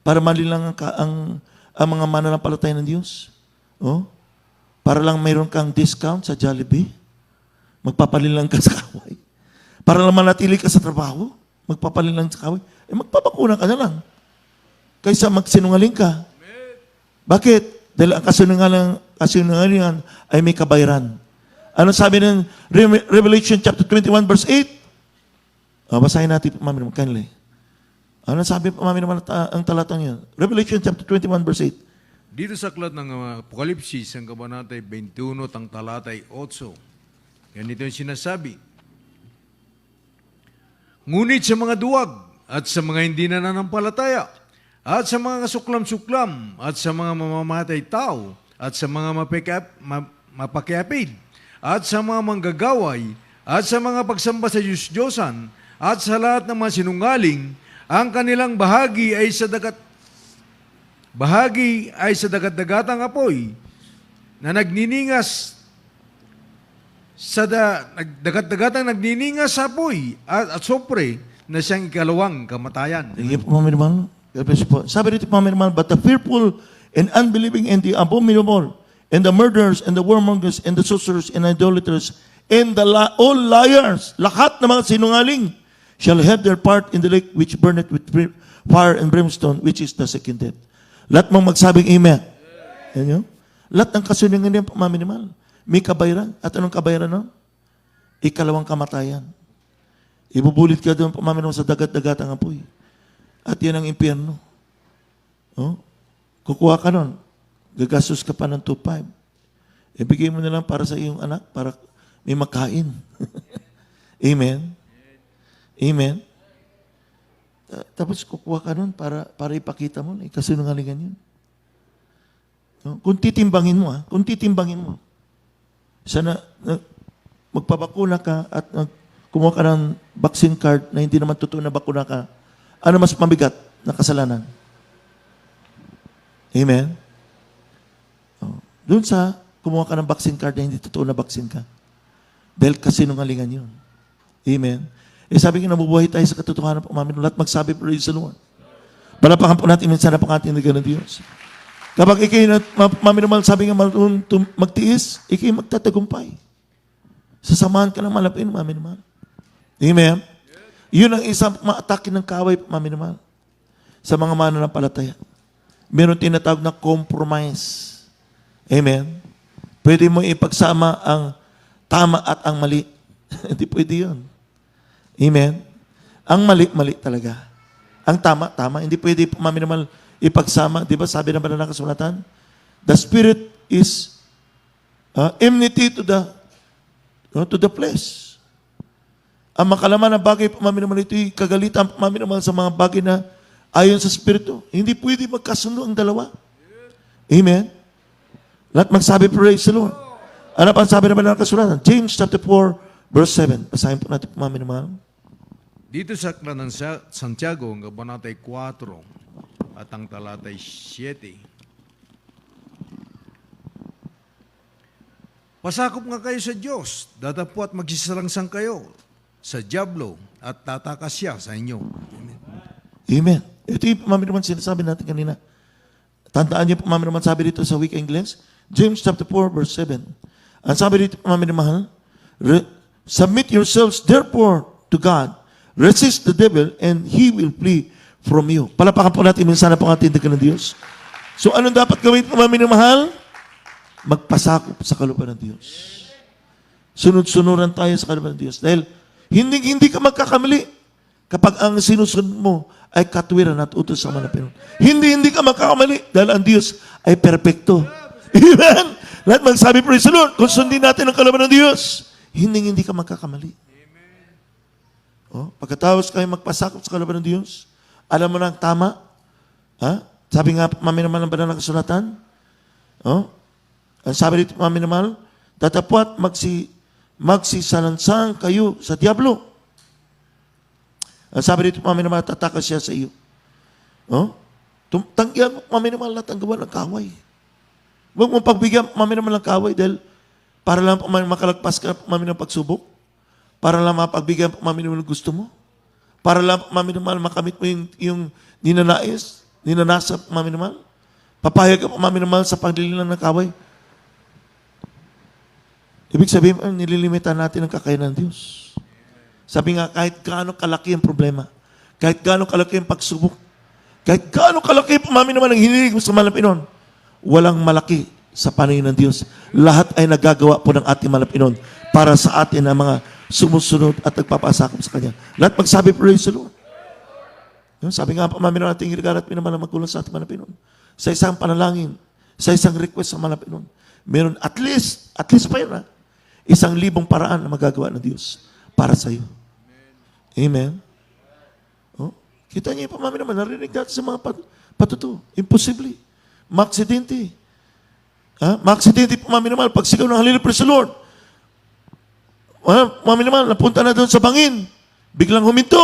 Para malilang ang mga mananampalataya ng Diyos. Oh? Para lang mayroon kang discount sa Jollibee. Magpapalilang ka sa kaway. Para lang manatili ka sa trabaho. Magpapalilang sa kaway. Magpapakuna ka na lang. Kaysa magsinungaling ka. Bakit? Dahil ang kasinungalingan ay may kabayaran. Ano sabi ng Revelation chapter 21 verse 8? Basahin natin, mami naman, kindly. Ano sabi, mami naman, ang talatang yun? Revelation chapter 21, verse 8. Dito sa aklat ng Apokalipsis, ang kabanatay 21, ang talatay 8. Ganito yung sinasabi. Ngunit sa mga duwag at sa mga hindi nananampalataya at sa mga kasuklam-suklam at sa mga mamamatay tao at sa mga mapakiapid at sa mga manggagaway at sa mga pagsamba sa Diyos-Diyosan at sa lahat ng mga sinungaling, ang kanilang bahagi ay sa dagat-dagatang apoy na nagniningas dagat-dagatang nagniningas sa apoy at sopre na siyang ikalawang kamatayan. Sige po, mami naman. Sabi dito, mami naman, but the fearful and unbelieving and the abominable and the murderers and the warmongers and the sorcerers and idolaters and all liars, lahat ng mga sinungaling, shall have their part in the lake which burneth with fire and brimstone, which is the second death. Lahat mong magsabing amen. Yan yun. Lahat ng kasinungalingan po, mami naman, may kabayaran. At anong kabayaran no? Ikalawang kamatayan. Ibubulit ka doon po, mami naman, sa dagat-dagatang apoy. At yan ang impyerno. Oh? Kukuha ka nun. Gagastos ka pa ng 2,500. Ibigay mo na lang para sa iyong anak, para may makain. Amen. Amen. Tapos kukuha ka nun para ipakita mo, kasinungalingan yun. No? Kung titimbangin mo, sana magpabakuna ka at kumuha ka ng vaccine card na hindi naman totoo na bakuna ka, ano mas mabigat na kasalanan? Amen? Oh. Doon sa kumuha ka ng vaccine card na hindi totoo na vaccine ka. Dahil kasinungalingan yun. Amen? Sabi nga, nabubuhay tayo sa katotohanan po, umamin. Lahat magsabi, praise the Lord. Palapakan po natin minsan na pangating ng Diyos. Kapag ikay, maminamal, sabi nga, magtiis, ikay magtatagumpay. Sasamahan ka ng malapin, maminamal. Amen? Yun ang isang maatake ng kaway, maminamal. Sa mga mananampalataya. Meron tinatawag na compromise. Amen? Pwede mo ipagsama ang tama at ang mali. Hindi pwede yun. Amen? Ang mali talaga. Ang tama. Hindi pwede maminamal ipagsama. Di ba sabi na ba na nakasulatan? The spirit is enmity to the flesh. Ang makalaman ng bagay maminamal ito'y kagalitan maminamal sa mga bagay na ayon sa spirito. Hindi pwede magkasundo ang dalawa. Amen? Lahat magsabi, praise the Lord. Ano pa ang sabi na ba na nakasulatan? James chapter 4, verse 7. Basahin po natin maminamal. Dito sa Aklat ng Santiago, ang kabanatay 4 at ang talatay 7. Pasakop nga kayo sa Diyos, datapwat magsisalangsang kayo sa diablo at tatakas siya sa inyo. Amen. Amen. Ito yung naman sinasabi natin kanina. Tandaan niyo po naman sabi dito sa weak English, James chapter 4 verse 7. Ang sabi dito mahal, submit yourselves therefore to God. Resist the devil and he will flee from you. Palapakan po natin minsan na po ang tindagan ng Diyos. So anong dapat gawin po mahal? Magpasakop sa kalooban ng Diyos. Sunod-sunuran tayo sa kalooban ng Diyos. Dahil hindi ka magkakamali kapag ang sinusunod mo ay katwiran at utos sa manapin. Hindi ka magkakamali dahil ang Diyos ay perpekto. Amen? Lahat magsabi, praise the Lord, kung sundin natin ang kalooban ng Diyos, hindi ka magkakamali. Oh, pagkatapos kayo magpasakop sa kalooban ng Diyos, alam mo na ang tama. Ha? Sabi nga, mami naman ang banal na kasulatan. Oh, ang sabi dito, mami naman, tatapwat magsisalansang kayo sa diablo. Ang sabi dito, mami naman, tatakas siya sa iyo. Oh, tanggihan mo, mami naman, lahat ang gawa ng kaway. Huwag mong pagbigyan, mami naman ng kaway dahil para lang makalagpas ka, mami ng pagsubok. Para lang mapagbigyan mami naman gusto mo. Para lang mami naman makamit mo yung ninanasa mami naman. Papayag ka mami naman sa paglililang ng kaway. Ibig sabihin, nililimita natin ang kakayanan ng Diyos. Sabi nga, kahit gaano kalaki ang problema, kahit gaano kalaki ang pagsubok, kahit gaano kalaki mami naman ang hinilig mo sa malapinon, walang malaki sa paningin ng Diyos. Lahat ay nagagawa po ng ating malapinon para sa atin ang mga sumusunod at nagpapasakop sa Kanya. Lahat magsabi, praise the Lord. Sabi nga pa, mami na natin ginagarat pinamang magkulang sa ating malapinon. Sa isang panalangin, sa isang request sa malapinon, meron at least pa yun 1,000 paraan na magagawa ng Diyos para sa iyo. Amen. Oh, kita niyo pa, mami naman, narinig natin sa mga patuto. Imposible. Maaksidente. Maaksidente pa, mami naman, pagsigaw ng halila, praise the Lord. Mami naman, napunta na doon sa bangin. Biglang huminto.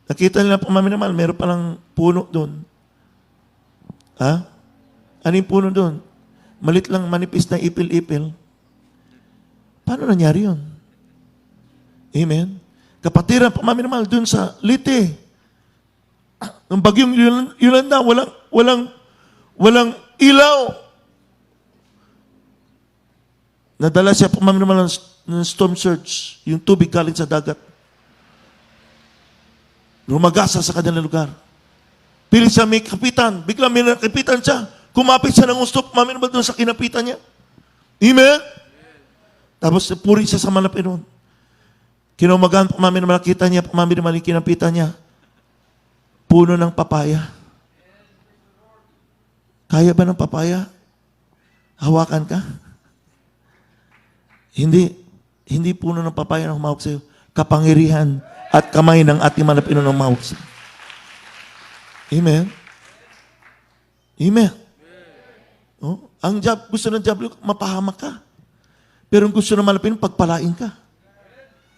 Nakita nila po, mami naman, meron palang puno doon. Ano yung puno doon? Malit lang, manipis na ipil-ipil. Paano nangyari yun? Amen? Kapatiran po, mami naman, doon sa Leyte. Ang bagyong Yolanda, walang ilaw. Nadala siya po mami naman ng storm surge, yung tubig galing sa dagat. Rumagasa sa kanilang lugar. Pili siya may kapitan. Biglang may kapitan siya. Kumapit siya ng gusto, mami naman doon sa kinapitan niya. Amen? Tapos puri siya sa malapinon. Kinaumagaan po mami naman nakita niya, mami naman yung kinapitan niya. Puno ng papaya. Kaya ba ng papaya? Hawakan ka? Hindi puno ng papaya na humawak sa iyo. Kapangyarihan at kamay ng ating malapinon ng humawak sa iyo. Amen? Amen? Oh, gusto ng diablo, mapahamak ka. Pero ang gusto ng malapinon, pagpalain ka.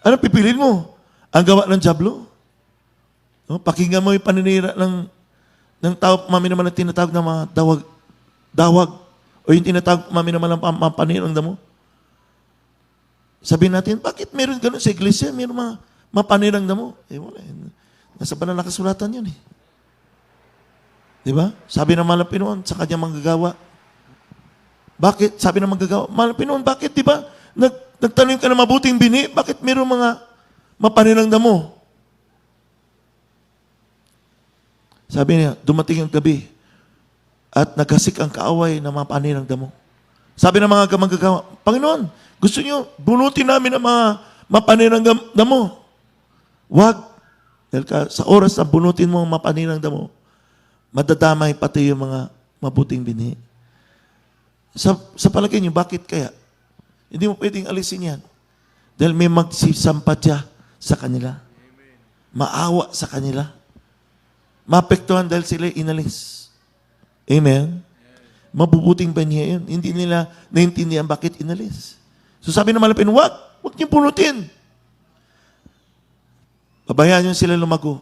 Ano pipiliin mo? Ang gawa ng dyablo? No? Pakinggan mo yung paninira ng tao naman na tinatawag na mga dawag, o yung tinatawag naman ng paninirang damo. Sabihin natin, bakit meron ganun sa iglesia? Meron mga mapanirang damo. Wala. Nasa banal na kasulatan yun eh. Di ba? Sabi ng Mahal na Pinoon, sa kanyang manggagawa. Bakit? Sabi ng manggagawa, Mahal na Pinoon, bakit di ba? Nagtanim ka ng mabuting bini, bakit meron mga mapanirang damo? Sabi niya, dumating ang gabi at nagkasik ang kaaway ng mga paninang damo. Sabi ng mga manggagawa, Panginoon, gusto niyo bunutin namin ang mga mapanirang damo. Wag. Dahil sa oras na bunutin mo ang mapanirang damo, madadamay pati yung mga mabuting binhi. Sa palagay niyo, bakit kaya? Hindi mo pwedeng alisin yan. Dahil may magsisampadya sa kanila. Maawa sa kanila. Maapektuhan dahil sila inalis. Amen? Mabubuting banhiya yun. Hindi nila naintindihan bakit inalis. So sabi ng malapin, wag niyo punutin. Pabayaan nyo sila lumago.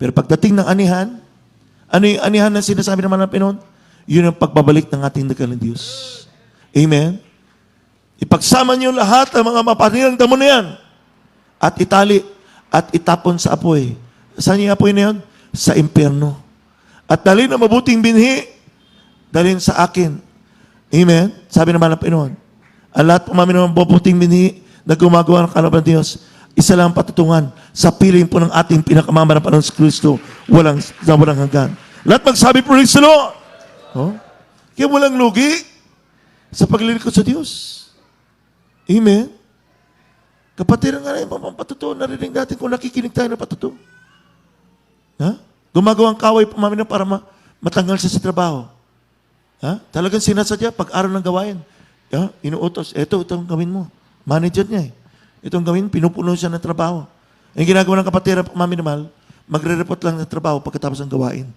Pero pagdating ng anihan, ano yung anihan na sinasabi ng malapin nun? Yun ang pagbabalik ng ating dakalang Diyos. Amen? Ipagsama niyo lahat ng mga mapanirang damo na yan at itali at itapon sa apoy. Saan yung apoy na yan? Sa impyerno. At dalhin ang mabuting binhi, dalhin sa akin. Amen? Sabi naman ng Pinoon, ang lahat pumamin ng mabuting binhi na gumagawa ng kalooban ng Diyos, isa lang ang patutungan sa piling po ng ating pinakamama na Panginoon Kristo, walang hanggan. Lahat magsabi, praise the Lord! Oh? Kaya walang lugi sa paglilingkod sa Diyos. Amen? Kapatid nga na yung patutuo, narinig natin kung nakikinig tayo ng patutuo. Ha? Gumagawang kaway pumamin para matanggal siya sa trabaho. Ha? Talagang sinasadya, pag-araw ng gawain. Ha? Inuutos, itong gawin mo. Manager niya eh. Itong gawin, pinupuno siya ng trabaho. Yung ginagawa ng kapatid pumamin naman, magre-report lang ng trabaho pagkatapos ng gawain.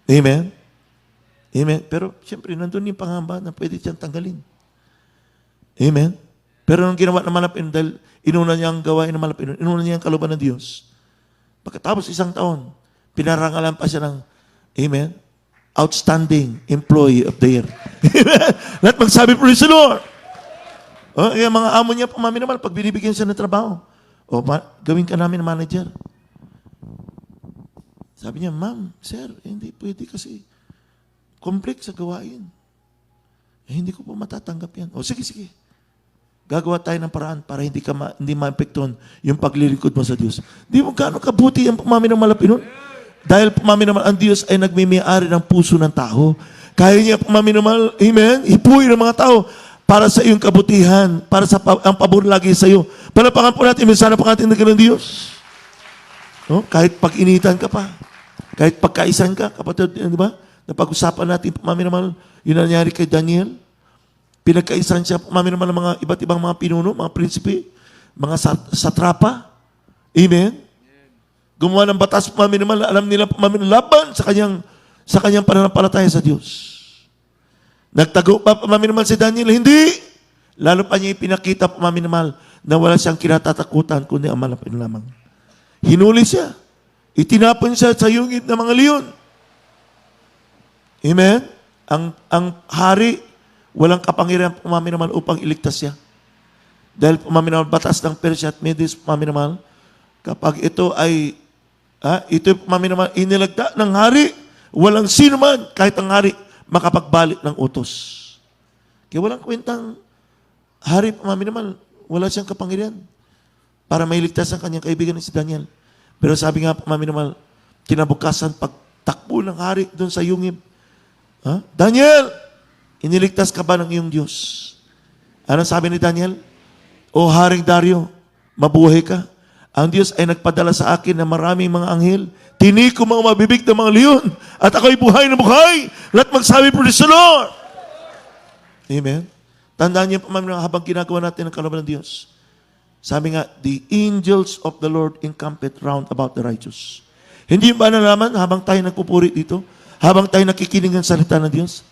Amen? Amen? Pero siyempre, nandun yung pangamba na pwede siyang tanggalin. Amen? Pero nung ginawa ng malapin, dahil inuna niya ang gawain ng malapin, inuna niya ang kalooban ng Diyos. Pagkatapos isang taon, pinarangalan pa siya ng, amen, outstanding employee of the year. Lahat magsabi, praise the Lord! Yung mga amo niya, pumami naman, pag binibigyan siya ng trabaho, gawin ka namin manager. Sabi niya, ma'am, sir, hindi pwede kasi complex sa gawain. Hindi ko po matatanggap yan. Sige. Gagawa tayo ng paraan para hindi maapektuhan yung paglilingkod mo sa Diyos. Di mo gaano kabuti ang pumami ng malapin nun. Dahil pumami naman ang Diyos ay nagmimiyari ng puso ng tao. Kaya niya pumami naman, amen, ipuwi ng mga tao para sa iyong kabutihan, para sa ang pabor lagi sa iyo. Palapakan po natin, minsan na pangatin ng Diyos. No? Kahit pag-initan ka pa, kahit pagkaisan ka, kapatid, di ba? Napag-usapan natin pumami naman, yun ang nangyari kay Daniel. Pinagkaisan siya, pumami naman ng mga iba't ibang mga pinuno, mga prinsipe, mga satrapa. Amen? Gumawa ng batas, pumami naman, alam nila pumami ng laban sa kanyang pananampalataya sa Diyos. Nagtago pa pumami naman si Daniel? Hindi. Lalo pa niya ipinakita pumami naman na wala siyang kinatatakutan kundi ang malapit lamang. Hinuli siya. Itinapon siya sa yungit ng mga leon. Amen? Ang hari, walang kapangyarihan pumami naman upang iligtas siya. Dahil pumami naman batas ng Persia at Medes pumami naman, kapag ito ay pumami naman inilagda ng hari, walang sino man, kahit ang hari, makapagbalik ng utos. Kaya walang kwentang hari pumami naman, wala siyang kapangyarihan para mailigtas ang kanyang kaibigan ni si Daniel. Pero sabi nga pumami naman, kinabukasan pagtakbo ng hari doon sa yungib, Daniel, iniligtas ka ba ng iyong Diyos? Ano sabi ni Daniel? O Haring Dario, mabuhay ka. Ang Diyos ay nagpadala sa akin ng maraming mga anghel. Tinikom ang mabibig ng mga leon. At ako'y buhay na buhay. Lahat magsabi, praise the Lord! Amen? Tandaan niyo habang ginagawa natin ang kalooban ng Diyos. Sabi nga, the angels of the Lord encampeth round about the righteous. Hindi ba nalaman habang tayo nagpupuri dito? Habang tayo nakikinig ng salita ng Diyos?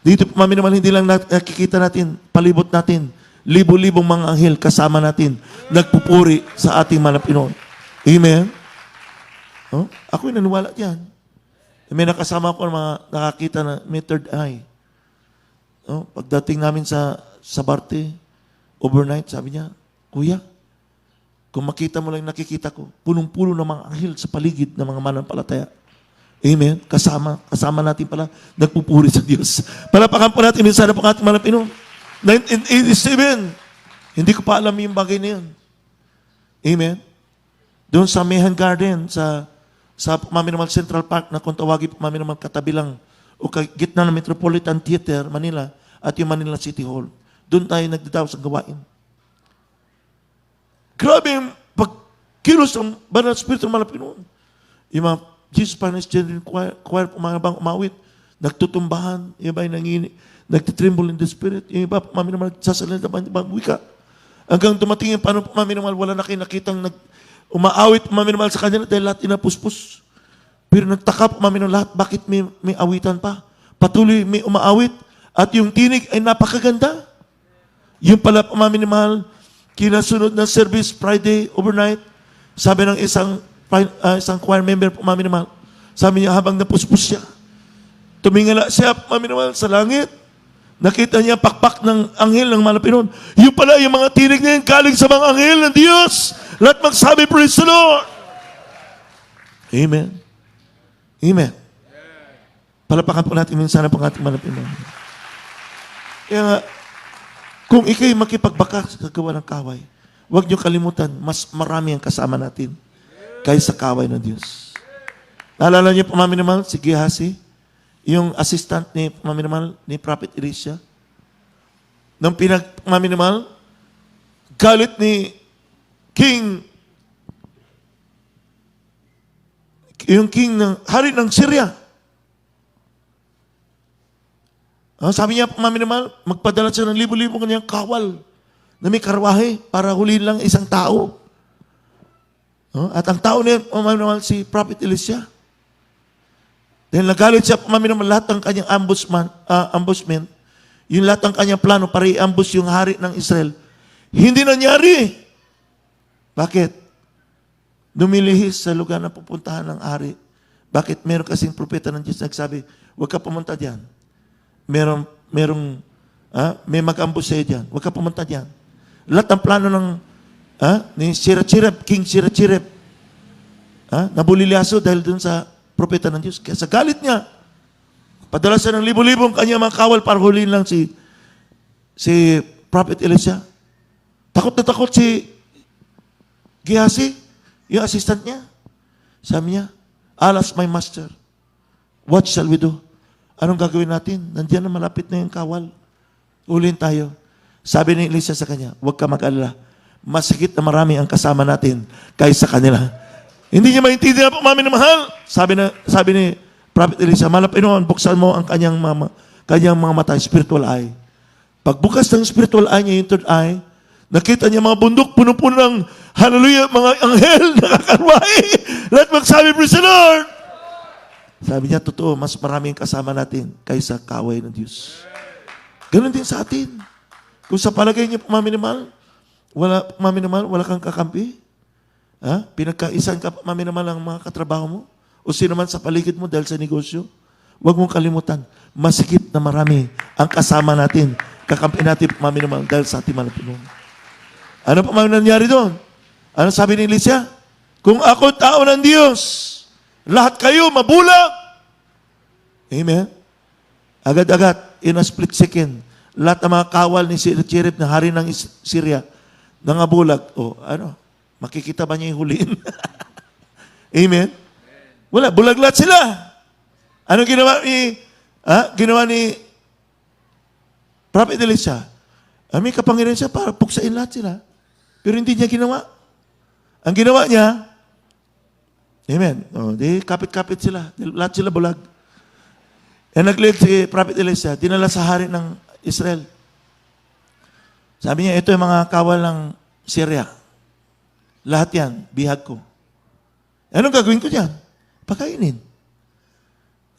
Dito naman hindi lang nakikita natin, palibot natin, libo-libong mga anghel kasama natin, nagpupuri sa ating mga Pinoon. Amen? Oh? Ako'y naniwala diyan. May nakasama ko mga nakakita na may third eye. Oh? Pagdating namin sa Barte, overnight, sabi niya, Kuya, kung makita mo lang yung nakikita ko, punong-puno ng mga anghel sa paligid ng mga mananampalataya. Amen? Kasama natin pala, nagpupuri sa Diyos. Palapakan po natin, minsan na po ating mga Pinoon. 1987, hindi ko pa alam yung bagay na yun. Amen? Doon sa Mehan Garden, sa Maminumal Central Park, na kung tawagin po Maminumal katabi lang, o gitna ng Metropolitan Theater, Manila, at yung Manila City Hall. Doon tayo nagdadaos ang gawain. Grabe yung pagkilos ng Banal Espiritu ng mga Pinoon. Yung mga Jesus Finest Genuine Choir, mga bang umawit, nagtutumbahan, yung iba yung nagtitremble in the Spirit, yung iba, Maminumal, sasalita pa, ibang wika. Hanggang dumating yung paano Maminumal, wala na kayo nakitang umaawit Maminumal sa kanya dahil lahat inapuspos. Pero nagtaka Maminumal lahat, bakit may awitan pa? Patuloy may umaawit at yung tinig ay napakaganda. Yung pala Maminumal, kinasunod na service Friday overnight, sabi ng isang choir member Maminumal, sabi niya habang napuspos siya, tumingala siya Maminumal sa langit, nakita niya pakpak ng anghel ng Malapinon. Yung pala yung mga tinig na yun galing sa mga anghel ng Diyos. Lahat magsabi, praise the Lord. Amen. Amen. Palapakan po natin minsan ang ating Malapinon. Kaya nga, kung ikay makipagbaka sa gawa ng kaway, huwag niyo kalimutan, mas marami ang kasama natin kaysa kaway ng Diyos. Naalala niyo po, Maminumal, si Gehazi, yung assistant ni Maminumal, ni Prophet Elisha, nung Maminumal, galit ni yung king ng hari ng Syria. Sabi niya, Maminumal, magpadala siya ng libo-libo kanyang kawal na may karwahe para huliin lang isang tao. At ang tao niya, Maminumal, si Prophet Elisha. Dahil nagalit siya, Maminumal, lahat ng kanyang ambushment, yung lahat ng kanyang plano para i-ambush yung hari ng Israel, hindi nangyari. Bakit? Lumilihis sa lugar na pupuntahan ng hari. Bakit? Meron kasing propeta ng Diyos nagsabi, huwag ka pumunta diyan. May mag-ambush sa'yo diyan. Huwag ka pumunta diyan. Lahat ng plano ni Sirachireb, King Sirachireb, nabulilyaso dahil dun sa propeta ng Diyos. Kaya sa galit niya, padala siya ng libo-libong kanya mga kawal para huliin lang si Prophet Elisha. Takot na takot si Gehazi, yung assistant niya. Sabi niya, alas my master, what shall we do? Anong gagawin natin? Nandiyan na malapit na yung kawal. Ulin tayo. Sabi ni Elisha sa kanya, huwag ka mag-alala. Masakit na marami ang kasama natin kaysa kanila. Hindi niya maintindihan po, Maminumal. Sabi ni Prophet Elisha, Malapinon, buksan mo ang kanyang mga mata, spiritual eye. Pagbukas ng spiritual eye niya, yung third eye, nakita niya mga bundok, puno-puno ng hallelujah, mga anghel, nakakarwahe. Lahat magsabi, praise the Lord. Sabi niya, totoo, mas maraming kasama natin kaysa kaway ng Diyos. Ganon din sa atin. Kung sa palagay niyo, Maminumal, wala kang kakampi. Pinagkaisan ka, Maminumal, ang mga katrabaho mo. O sino man sa paligid mo dahil sa negosyo. Huwag mong kalimutan, masikip na marami ang kasama natin, kakampi natin, Maminumal, dahil sa ating mga Pinoon. Ano pa nangyari doon? Ano sabi ni Elisha? Kung ako tao ng Diyos, lahat kayo mabulag. Amen? Agad-agad, in a split second, lahat ng mga kawal ni Sirachireb na hari ng Syria, nangabulag. Makikita ba niya yung huliin? Amen? Wala, bulag lahat sila. Anong ginawa ni Prophet Elisha? May kapangyarihan siya para puksain lahat sila. Pero hindi niya ginawa. Ang ginawa niya, amen, di kapit-kapit sila. Lahat sila bulag. Nag-lead si Prophet Elisha, dinala sa hari ng Israel. Sabi niya, ito yung mga kawal ng Syria. Lahat yan, bihag ko. Anong gagawin ko dyan? Pakainin.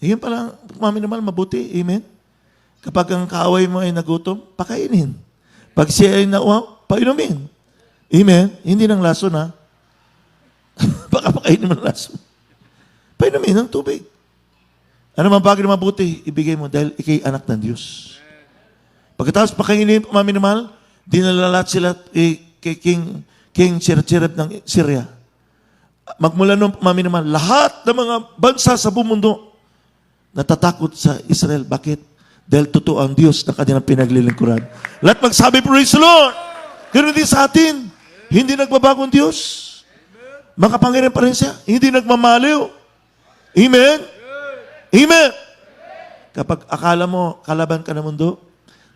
Yun pala, Maminumal, mabuti. Amen? Kapag ang kaaway mo ay nagutom, pakainin. Pag siya ay nauhaw, painumin. Amen? Hindi ng laso na. Baka pakainin mo ng laso. Painumin ng tubig. Ano man bagay na mabuti, ibigay mo dahil ikay anak ng Diyos. Pagkatapos pakainin po minamahal, dinalalat sila kay King Sennacherib ng Syria. Magmula nung minamahal, lahat ng mga bansa sa buong mundo natatakot sa Israel. Bakit? Dahil totoo ang Diyos na kanilang pinaglilingkuran. Lahat magsabi, praise the Lord! Ganun din sa atin. Hindi nagbabago ang Diyos. Makapangyarihan pa rin siya. Hindi nagmamaliw. Amen? Amen! Kapag akala mo, kalaban ka ng mundo,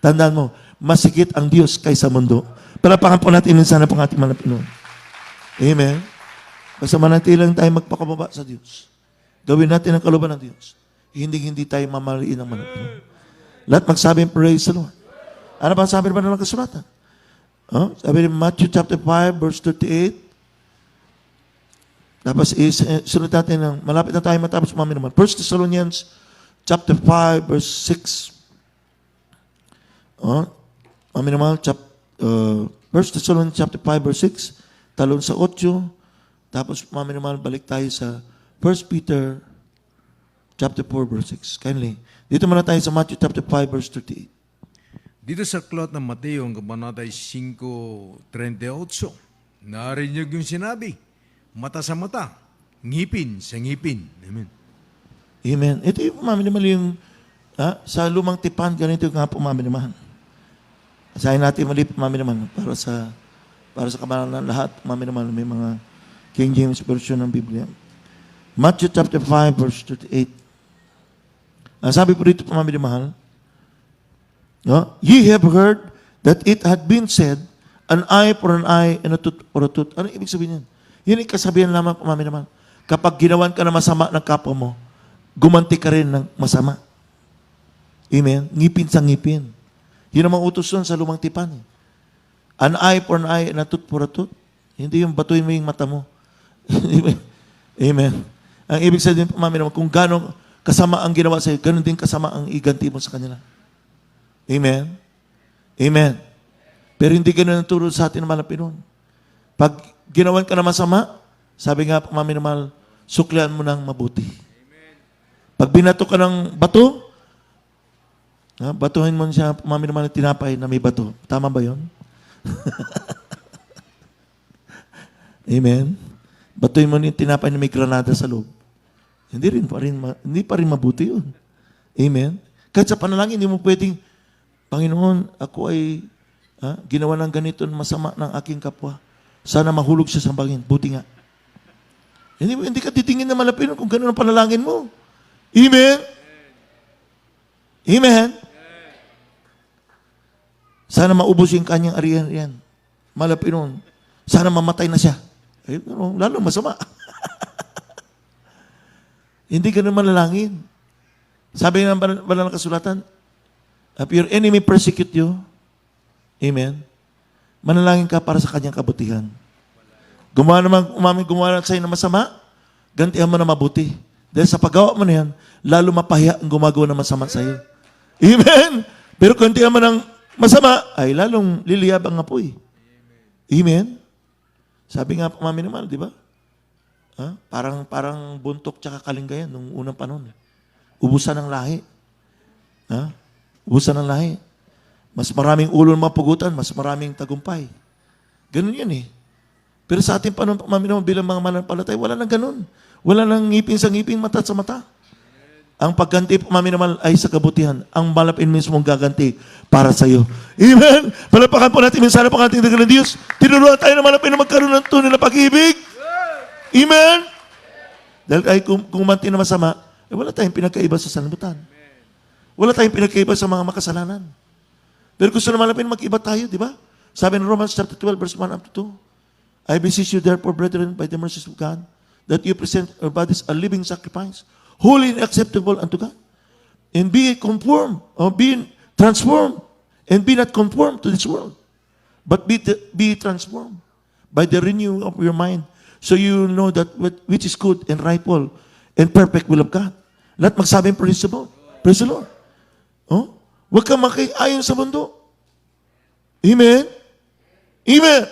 tandaan mo, masikit ang Diyos kaysa mundo. Palapakan po natin sana pong ating mga Pinoy. Amen? Basta manatilang tayo magpakababa sa Diyos. Gawin natin ang kalooban ng Diyos. Hindi tayo mamaliin ng mga Pinoy. Lahat magsabi, praise the Lord. Ano ba ang sabi naman ng kasulatan? Sabi ni Matthew chapter 5, verse 38. Tapos sunod natin ng, malapit na tayo matapos naman. 1 Thessalonians chapter 5, verse 6. Amin naman, 1 Thessalonians chapter 5, verse 6. Talon sa 8. Tapos amin naman, balik tayo sa 1 Peter chapter 4, verse 6. Kindly. Dito muna tayo sa Matthew chapter 5, verse 38. Dito sa aklat ng Mateo, ang kabanatay 5:38, narinig yung sinabi, mata sa mata, ngipin sa ngipin. Amen. Amen. Ito yung naman yung sa lumang tipan, ganito nga po naman. Asahin natin mali naman para sa kabanalan ng lahat, naman may mga King James Version ng Biblia. Matthew chapter 5, verse 38. Sabi po rito, mahal, ye have heard that it had been said, an eye for an eye and a tooth for a tooth. Ano ibig sabihin yan? Yan ang kasabihan lamang, naman. Kapag ginawan ka na masama ng kapwa mo, gumanti ka rin ng masama. Amen? Ngipin sa ngipin. Yun ang mga utos doon sa lumang tipan. An eye for an eye and a tooth for a tooth. Hindi yung batuin mo yung mata mo. Amen. Ang ibig sabihin, naman, kung gano'ng kasama ang ginawa sa'yo, gano'n din kasama ang iganti mo sa kanila. Amen? Amen. Pero hindi gano'n ang turo sa atin ng mga Pinoy. Pag ginawan ka na masama, sabi nga, naman, suklian mo ng mabuti. Pag binato ka ng bato, batuhin mo siya, naman, tinapay na may bato. Tama ba yun? Amen? Batuhin mo yung tinapay na may granada sa loob. Hindi pa rin mabuti yun. Amen? Kahit sa panalangin, hindi mo pwedeng, Panginoon, ako ay ginawa ng ganito masama ng aking kapwa. Sana mahulog siya sa bangin. Buti nga. Hindi ka titingin na malapit kung gano'n ang panalangin mo. Amen? Amen? Sana maubos yung kanyang ariyan. Malapit nun. Sana mamatay na siya. Lalo masama. Hindi gano'n manalangin. Sabi ng banal na kasulatan, if your enemy persecute you, amen, manalangin ka para sa kanyang kabutihan. Gumawa sa'yo ng masama, gantihan mo na mabuti. Dahil sa paggawa mo na yan, lalo mapahiya ang gumagawa ng masama sa'yo. Amen? Pero kung gantihan mo ng masama, ay lalong liliyab ang apoy. Amen? Sabi nga, naman, di ba? Parang buntok tsaka kalinggayan nung unang panahon. Ubusan ng lahi. Ubusan ng lahi. Mas maraming ulo mapugutan, mas maraming tagumpay. Ganun yan eh. Pero sa ating panahon, bilang mga mananampalatay, wala nang ganun. Wala nang ngipin sa ngipin, mata sa mata. Ang pagganti naman ay sa kabutihan. Ang malapin mismo ang gaganti para sa iyo. Amen? Palapakan po natin, minsan po ating dagal ng Diyos. Tinuruan tayo na malapin na magkaroon ng tunay na pag-ibig. Amen? Dahil ay kumanti na masama, wala tayong pinagkaiba sa sanlibutan. Wala tayong pinagkaiba sa mga makasalanan. Pero gusto naman natin mag-iba tayo, di ba? Sabi ng Romans chapter 12, verse 1 up to 2, I beseech you therefore, brethren, by the mercies of God, that you present your bodies a living sacrifice, holy and acceptable unto God, and be conformed, or be transformed, and be not conformed to this world, but be transformed by the renewing of your mind, so you know that which is good and rightful and perfect will of God. Lahat magsabing praise the Lord. Praise the Lord. Huwag kang makiayon sa mundo. Amen? Amen!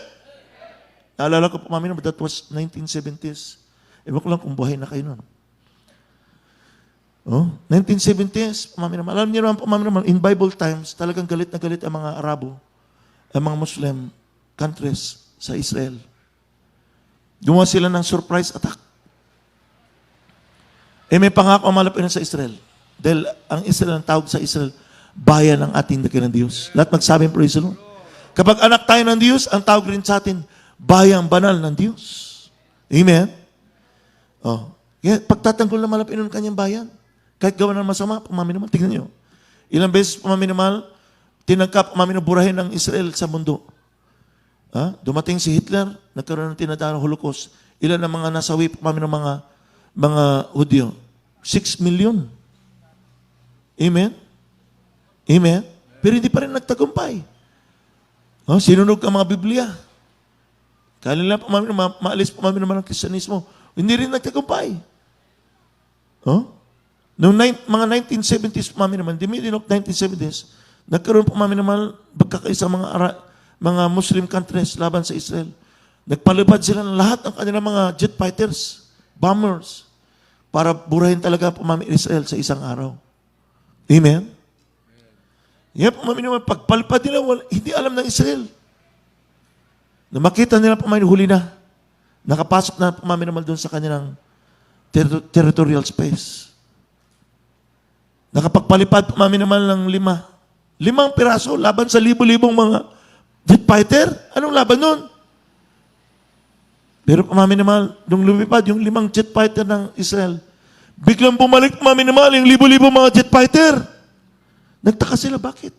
Naalala ko po, mami, that was 1970s. Ewan ko lang kung buhay na kayo nun. Oh, 1970s, mami naman. Alam niyo naman po, mami naman, in Bible times, talagang galit na galit ang mga Arabo, ang mga Muslim countries sa Israel. Gumawa sila ng surprise attack. May pangako ang malapit sa Israel. Dahil ang Israel, ang tawag sa Israel, bayan ng ating dakilang Diyos. Lahat magsabi, praise the Lord. Kapag anak tayo ng Diyos, ang tawag rin sa atin, bayang banal ng Diyos. Amen? Oh. Kaya pagtatanggol na malapit ng kanyang bayan, kahit gawa ng masama, pamaminimal, tignan nyo. Ilang beses pamaminimal, tinangkap pamaminimal ng Israel sa mundo. Dumating si Hitler, nagkaroon ng tinatawag na Holocaust. Ilan ang mga nasawi pamaminimal mga Hudyo? 6 million. Amen? Amen? Pero hindi pa rin nagtagumpay. Sinunog ang mga Biblia. Kaya nila maalis pamaminimal ng Kristyanismo. Hindi rin nagtagumpay. Noong mga 1970s, the middle of 1970s, nagkaroon po naman pagkakaisa mga Muslim countries laban sa Israel. Nagpalipad sila ng lahat ng kanilang mga jet fighters, bombers, para burahin talaga po Israel sa isang araw. Amen? Yan po naman, pagpalipad nila, hindi alam ng Israel. Na makita nila po huli na, nakapasok na po naman doon sa kanilang territorial space. Nakapagpalipad po naman ng 5 piraso laban sa libo-libong mga jet fighter. Anong laban nun? Pero po naman, nung lumipad yung 5 jet fighter ng Israel, biglang bumalik po naman yung libo-libong mga jet fighter. Nagtaka sila, bakit?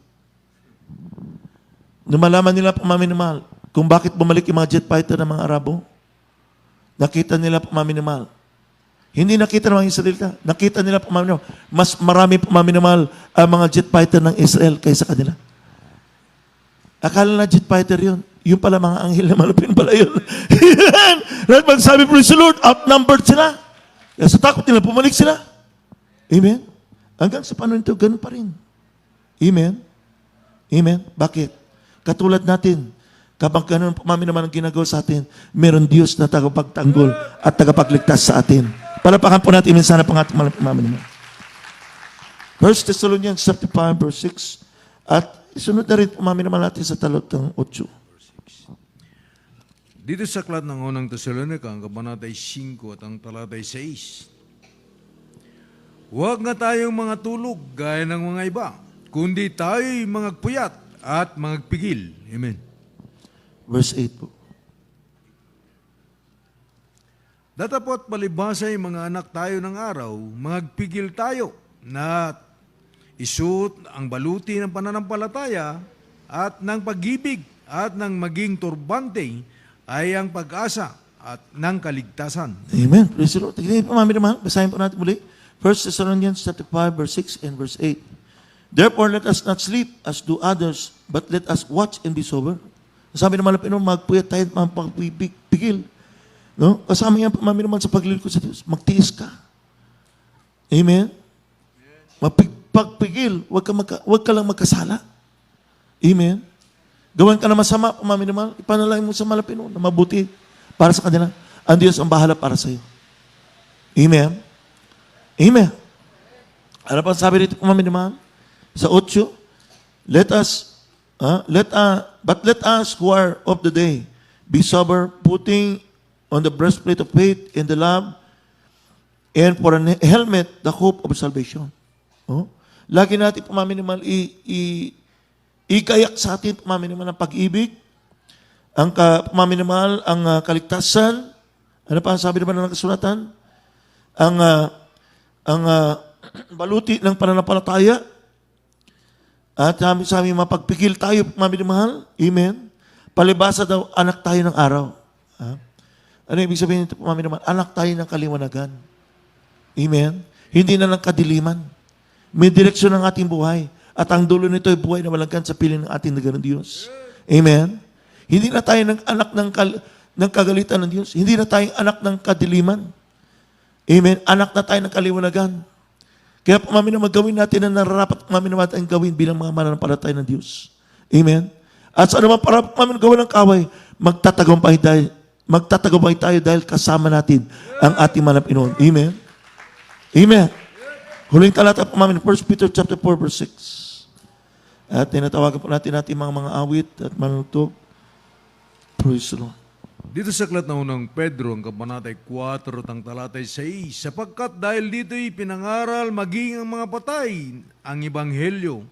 Nung malaman nila po naman kung bakit bumalik yung mga jet fighter ng mga Arabo, nakita nila po naman, hindi nakita ng mga Israelita. Nakita nila pamaminimal. Mas marami pamaminimal ang mga jet fighter ng Israel kaysa kanila. Akala na jet fighter yun. Yung pala mga anghel na malapin pala yun. Right? Magsabi, praise the Lord, outnumbered sila. Kaya sa takot nila, pumalik sila. Amen? Hanggang sa panahon ito, ganun pa rin. Amen? Amen? Bakit? Katulad natin, kapag ganun pamaminimal ang ginagawa sa atin, meron Diyos na tagapagtanggol at tagapagligtas sa atin. Palapakan po natin minsan na pangating malapimamin naman. 1 Thessalonians chapter 5, verse 6. At isunod na rin umamin naman natin sa talatang 8. Dito sa aklat ng unang Tesalonica, ang kabanatay 5 at ang talatay 6. Huwag na tayong mga tulog gaya ng mga iba, kundi tayo'y mga puyat at mga pigil. Amen. Verse 8 po. Datapot palibasay mga anak tayo ng araw, magpigil tayo na isuot ang baluti ng pananampalataya at ng pag-ibig at ng maging turbante ay ang pag-asa at ng kaligtasan. Amen. Praise the Lord. Tignan po naman, basahin po natin muli. 1 Thessalonians chapter 5, verse 6 and verse 8. Therefore, let us not sleep as do others, but let us watch and be sober. Sabi naman ng Pinoy, magpuyat tayo at magpigil. No? Kasama yan naman sa paglilingkod sa Diyos. Magtiis ka. Amen? Pagpigil, wag ka lang magkasala. Amen? Gawan ka na masama, naman, ipanalangin mo sa malapino na mabuti para sa kanila. Ang Diyos ang bahala para sa iyo. Amen? Amen? Ano pa sabi rito, naman? Sa 8, let us who are of the day be sober, putting on the breastplate of faith in the love, and for a helmet, the hope of salvation. Lagi natin pamaminimal ikayak sa atin pamaminimal ang pag-ibig, ang pamaminimal ang kaligtasan. Ano pa ang sabi naman ng kasulatan? Ang baluti ng pananampalataya. At sabi mapagpigil tayo pamaminimal. Amen. Palibasa daw anak tayo ng araw. Ano ibig sabihin nito, naman? Anak tayo ng kaliwanagan. Amen? Hindi na ng kadiliman. May direksyon ng ating buhay. At ang dulo nito ay buhay na malagkan sa piling ng ating naganang Diyos. Amen? Hindi na tayo ng anak ng kagalitan ng Diyos. Hindi na tayo anak ng kadiliman. Amen? Anak na tayo ng kaliwanagan. Kaya naman gawin natin na nararapat naman natin gawin bilang mga mananampalataya ng Diyos. Amen? At sa anumang para namin gawa ng kaway, magtatagumpay tayo dahil kasama natin ang ating mga Pinoon. Amen? Amen. Huling talata po namin, 1 Peter chapter 4, verse 6. At tinatawagan po natin mga awit at manunugtog. Praise the Lord. Dito sa aklat na unang Pedro, ang kabanatay 4, ang talatay 6, sapagkat dahil dito'y pinangaral maging ang mga patay ang ebanghelyo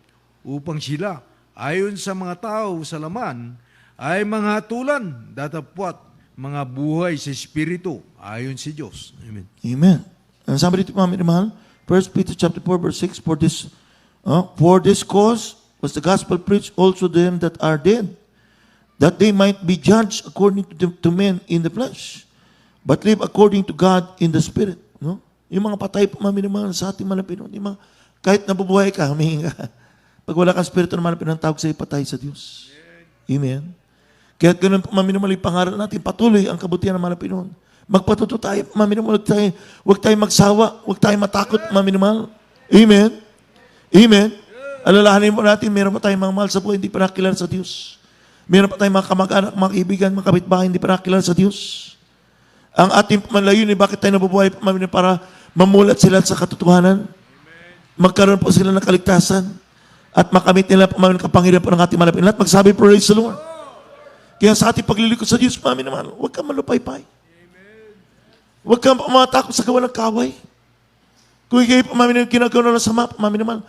upang sila, ayon sa mga tao sa laman, ay mga tulan, datapwat, mga buhay sa Espiritu, ayon si Diyos. Amen. Amen. Ang sabi dito mga minamahal, 1 Peter chapter 4, verse 6, for this cause was the gospel preached also to them that are dead, that they might be judged according to men in the flesh, but live according to God in the Spirit. No? Yung mga patay po, mga minamahal, sa ating mga Pinoon, yung mga, kahit nabubuhay ka, huminga ka. Pag wala kang Espiritu ng mga Pinoon, tawag sa'yo patay sa Diyos. Amen. Kaya ganun po, mga minamahal, yung pangaral natin, patuloy ang kabutihan ng mga Pinoon. Magpatuto tayo, mga minamahal, huwag tayo magsawa, huwag tayo matakot, mga minamahal. Amen. Amen. Alalahanin mo natin, meron pa tayong mga mahal sa buhay, hindi pa nakilala sa Diyos. Meron pa tayong mga kamag-anak, mga kaibigan, mga kapitbahay, hindi pa nakilala sa Diyos. Ang ating pamalayon ay bakit tayo nabubuhay para mamulat sila sa katotohanan. Magkaroon po sila ng kaligtasan at makamit nila po ang kapangyarihan po ng ating malapit. Lahat magsabi, praise the Lord. Kaya sa ating paglilikod sa Diyos, mami naman, huwag kang malupaypay. Huwag kang matakot sa gawa ng kaway. Kung ikaw po, mami naman, ginagawa na sa mapa, mami naman,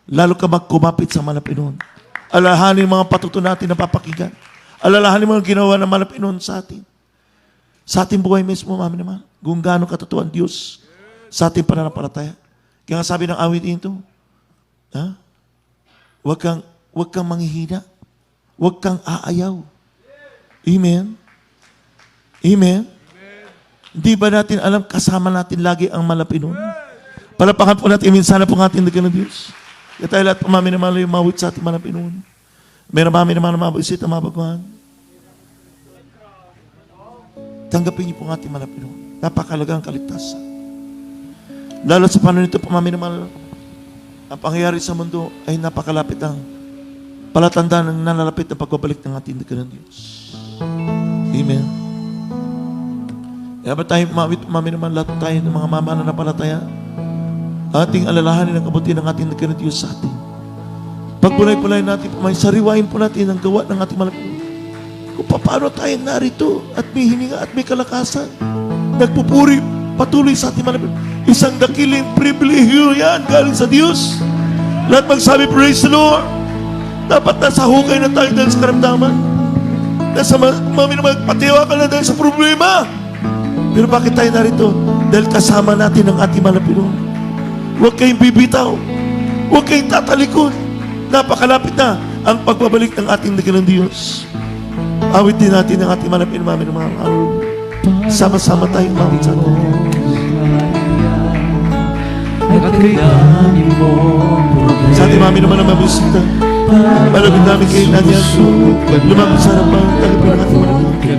lalo ka magkumapit sa malapit noon. Alalahanin mga patuto natin na papakinggan. Alalahanin mga ginawa ng malapit noon sa atin. Sa ating buhay mismo, mami naman, kung gaano katotoo ang Diyos sa ating pananampalataya. Kaya nga sabi ng awit ito, huwag kang manghihina. Huwag kang aayaw. Amen? Amen? Hindi ba natin alam, kasama natin lagi ang malapit noon? Palapakan po natin, minsan na po ang ating dakilang Diyos. Kaya tayo lahat pumami naman yung mawit sa ating mga Pinoon. Meron mami naman na mabuisit ang mabaguhan. Tanggapin niyo po ang ating mga Pinoon. Napakalagang kaligtasan. Lalo sa paano nito pumami naman, ang pangyayari sa mundo ay napakalapit ang palatandaan ng nalalapit na pagbabalik ng ating dakilang Diyos. Amen. Kaya ba tayo mami naman lahat tayo ng mga mama na napalataya? Ating alalahanin ang kabutihan ng ating dakilang Diyos sa atin. Pagpulay-pulay natin, sariwain po natin ang gawa ng ating malapit. Kung paano tayo narito at may hininga at may kalakasan. Nagpupuri patuloy sa ating malapit. Isang dakiling pribilehyo yan galing sa Diyos. Lahat magsabi, praise the Lord. Dapat nasa hukay na tayo dahil sa karamdaman. Nasa magpatiwa ka na dahil sa problema. Pero bakit tayo narito? Dahil kasama natin ang ating malapit. Huwag kayong bibitaw. Huwag kayong tatalikod. Napakalapit na ang pagbabalik ng ating dakilang Diyos. Awit din natin ang ating malapit na mga araw. Sama-sama tayong mawit sa atin. Sa ating mami naman ang mabusita. Malapit namin kayo na niya. Lumapit sa harapan. Talipin ang ating malapit.